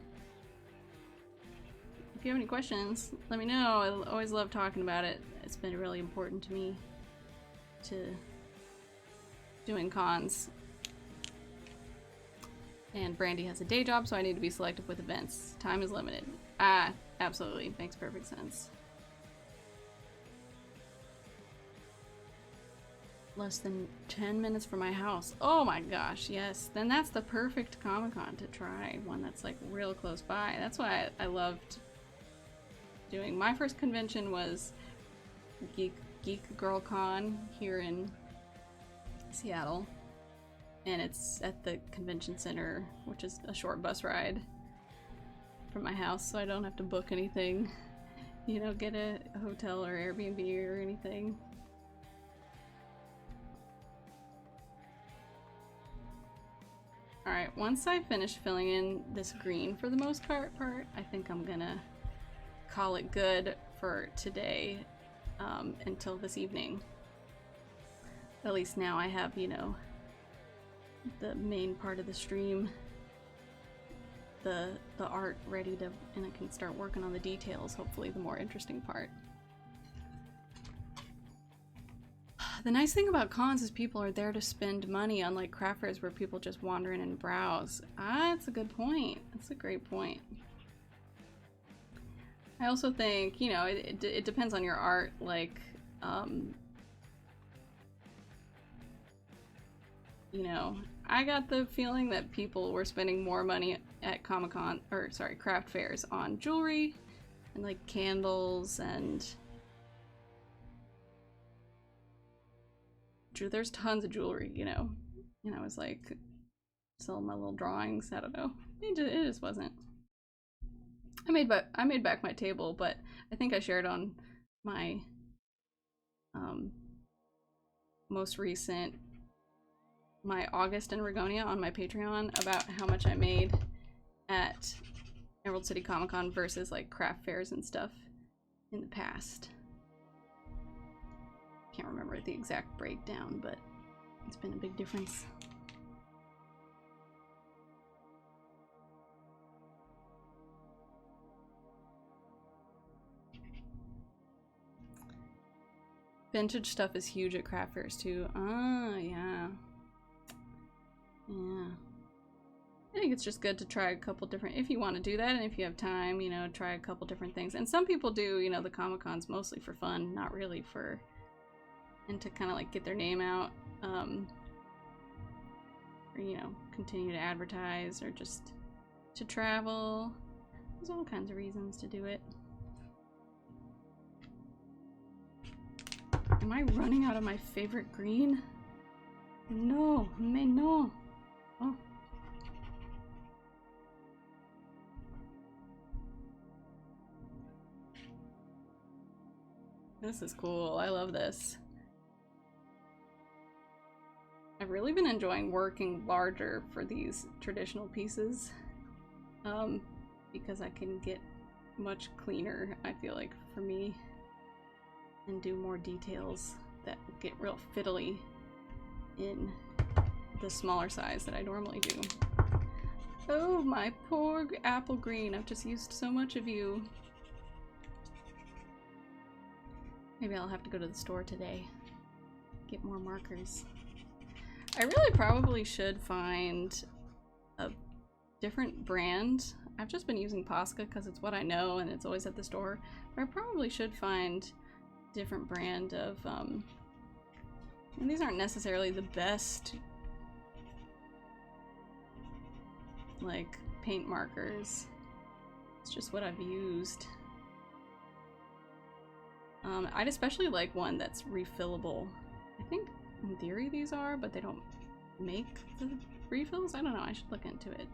If you have any questions, let me know. I always love talking about it. It's been really important to me to doing cons. And Brandy has a day job, so I need to be selective with events. Time is limited. Ah, absolutely. Makes perfect sense. Less than 10 minutes from my house. Oh my gosh, yes. Then that's the perfect Comic-Con to try. One that's like real close by. That's why I loved doing. My first convention was Geek Girl Con here in Seattle. And it's at the convention center, which is a short bus ride from my house, so I don't have to book anything, you know, get a hotel or Airbnb or anything. Alright, once I finish filling in this green for the most part, I think I'm gonna call it good for today, until this evening. At least now I have, you know, the main part of the stream, the art ready to, and I can start working on the details, hopefully the more interesting part. The nice thing about cons is people are there to spend money, unlike craft fairs where people just wander in and browse. Ah, that's a good point. That's a great point. I also think, you know, it depends on your art, like, you know, I got the feeling that people were spending more money at Comic-Con, or sorry, craft fairs on jewelry and like candles and there's tons of jewelry, you know, and I was like selling my little drawings. I don't know, it just wasn't. I made back my table, but I think I shared on my most recent, my August and Ragonia on my Patreon about how much I made at Emerald City Comic Con versus like craft fairs and stuff in the past. Can't remember the exact breakdown, but it's been a big difference. Vintage stuff is huge at craft fairs too. Ah, yeah. Yeah. I think it's just good to try a couple different, if you want to do that and if you have time, you know, try a couple different things. And some people do, you know, the Comic-Cons mostly for fun, not really for, and to kind of like get their name out, or, you know, continue to advertise or just to travel. There's all kinds of reasons to do it. Am I running out of my favorite green? No, mais no. Oh. This is cool. I love this. I've really been enjoying working larger for these traditional pieces, because I can get much cleaner, I feel like, for me, and do more details that get real fiddly in the smaller size that I normally do. Oh, my poor apple green. I've just used so much of you. Maybe I'll have to go to the store today. Get more markers. I really probably should find a different brand. I've just been using Posca because it's what I know and it's always at the store. But I probably should find a different brand of, and these aren't necessarily the best, like, paint markers. It's just what I've used. I'd especially like one that's refillable. I think in theory these are, but they don't make the refills? I don't know, I should look into it.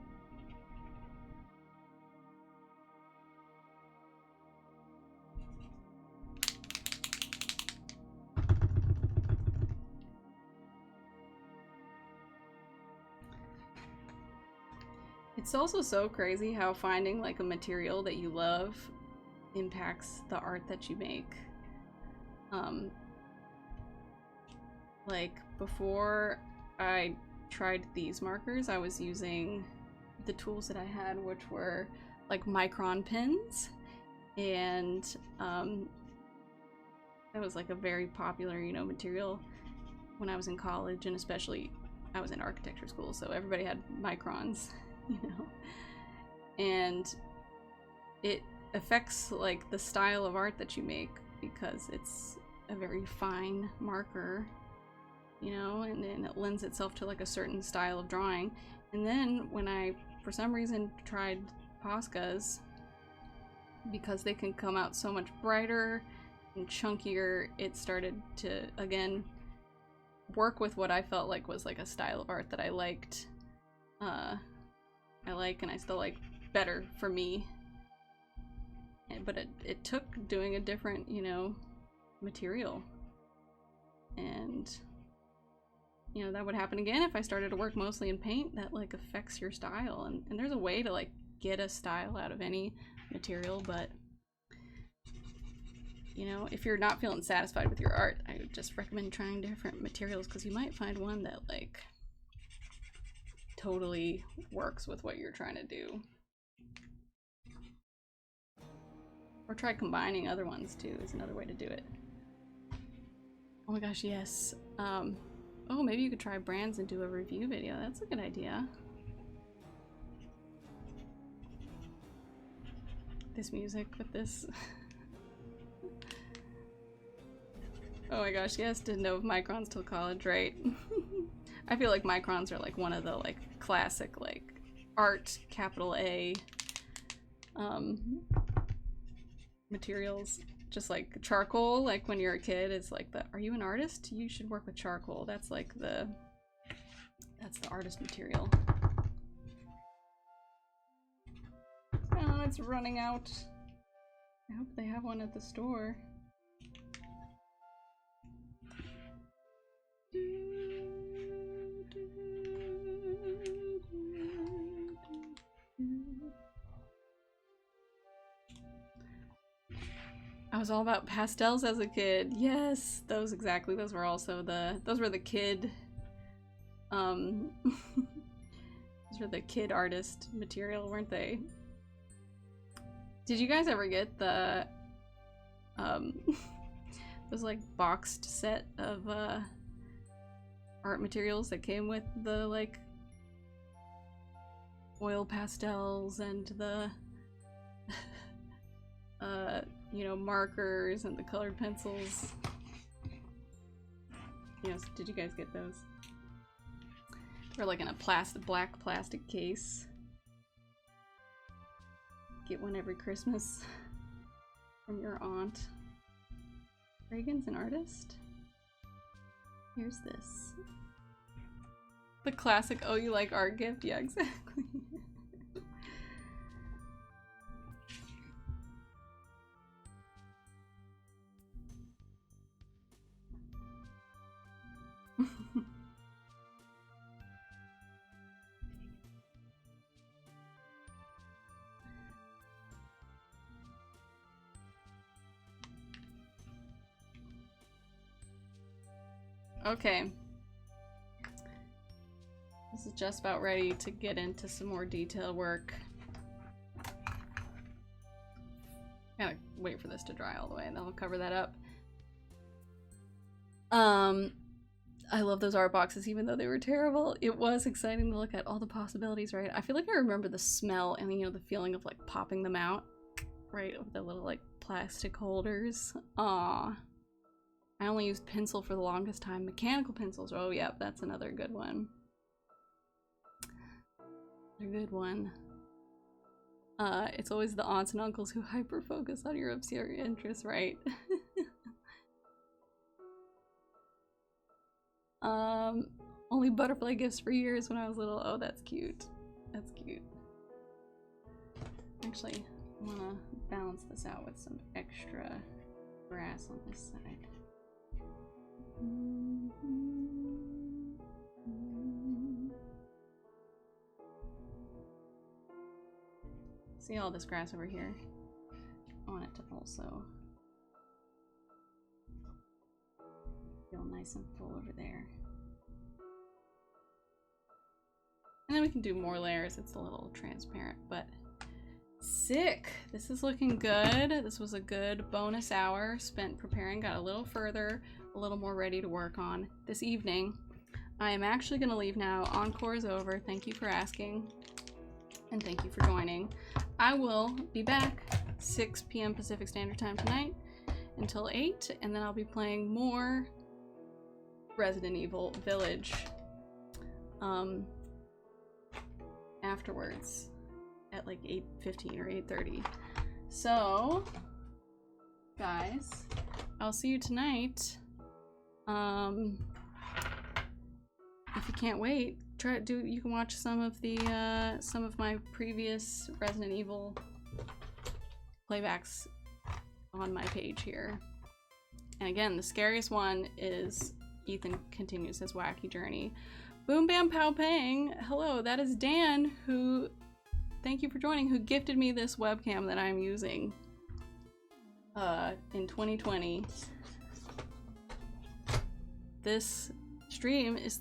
It's also so crazy how finding like a material that you love impacts the art that you make. Like before I tried these markers, I was using the tools that I had, which were like micron pens, and that was like a very popular, you know, material when I was in college, and especially I was in architecture school, so everybody had microns, you know, and it affects like the style of art that you make because it's a very fine marker, you know, and then it lends itself to like a certain style of drawing. And then when I, for some reason, tried Poscas, because they can come out so much brighter and chunkier, it started to, again, work with what I felt like was like a style of art that I liked. I like and I still like better for me. But it took doing a different, you know, material. And, you know, that would happen again if I started to work mostly in paint. That like affects your style, and there's a way to like get a style out of any material, but you know, if you're not feeling satisfied with your art, I would just recommend trying different materials, because you might find one that like totally works with what you're trying to do. Or try combining other ones too, is another way to do it. Oh my gosh, yes. Oh, maybe you could try brands and do a review video. That's a good idea. This music with this. Oh my gosh, yes, didn't know of microns till college, right? I feel like microns are like one of the like classic like art, capital A, materials. Just like charcoal, like when you're a kid, it's like the, are you an artist? You should work with charcoal. That's like the, that's the artist material. Oh, it's running out. I hope they have one at the store. I was all about pastels as a kid. Yes, those exactly. Those were also those were the kid those were the kid artist material, weren't they? Did you guys ever get the those like boxed set of art materials that came with the like oil pastels and the you know, markers and the colored pencils? Yes, did you guys get those? Or like in a black plastic case. Get one every Christmas from your aunt. Reagan's an artist? Here's this. The classic, oh, you like art gift? Yeah, exactly. Okay. This is just about ready to get into some more detailed work. Gotta wait for this to dry all the way and then I'll cover that up. I love those art boxes even though they were terrible. It was exciting to look at all the possibilities, right? I feel like I remember the smell and, you know, the feeling of like popping them out, right? With the little like plastic holders. Aww. I only used pencil for the longest time. Mechanical pencils. Oh, yeah, that's another good one. A good one. It's always the aunts and uncles who hyper focus on your obscure interests, right? Only butterfly gifts for years when I was little. Oh, that's cute. That's cute. Actually, I want to balance this out with some extra grass on this side. See all this grass over here? I want it to also feel nice and full over there. And then we can do more layers. It's a little transparent, but sick! This is looking good. This was a good bonus hour spent preparing. Got a little further, a little more ready to work on this evening. I am actually going to leave now. Encore is over. Thank you for asking. And thank you for joining. I will be back 6 p.m. Pacific Standard Time tonight until 8, and then I'll be playing more Resident Evil Village afterwards at like 8:15 or 8:30. So, guys, I'll see you tonight. If you can't wait, you can watch some of my previous Resident Evil playbacks on my page here. And again, the scariest one is Ethan continues his wacky journey. Boom Bam Pow Pang, hello, that is Dan, who, thank you for joining, who gifted me this webcam that I'm using in 2020. This stream is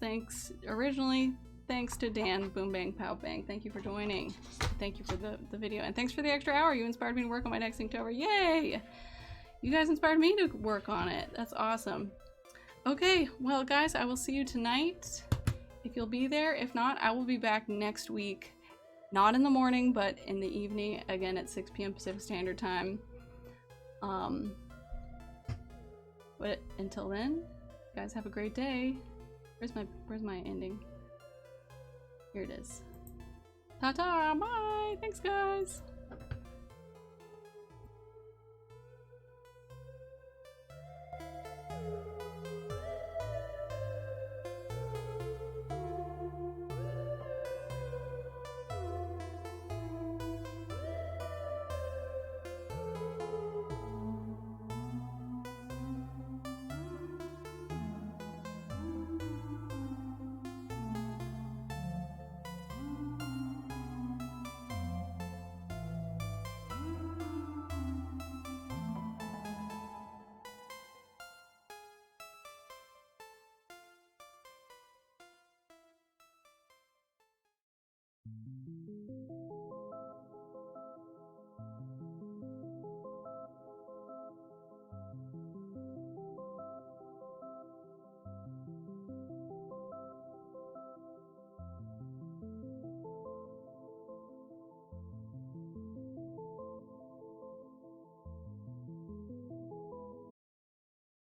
originally thanks to Dan Boom Bang Pow Bang. Thank you for joining. Thank you for the video. And thanks for the extra hour. You inspired me to work on my next Inktober. Yay! You guys inspired me to work on it. That's awesome. Okay, well guys, I will see you tonight if you'll be there. If not, I will be back next week. Not in the morning, but in the evening, again at 6 p.m. Pacific Standard Time. But until then, guys have a great day. Where's my ending? Here it is. Ta-ta, bye! Thanks, guys!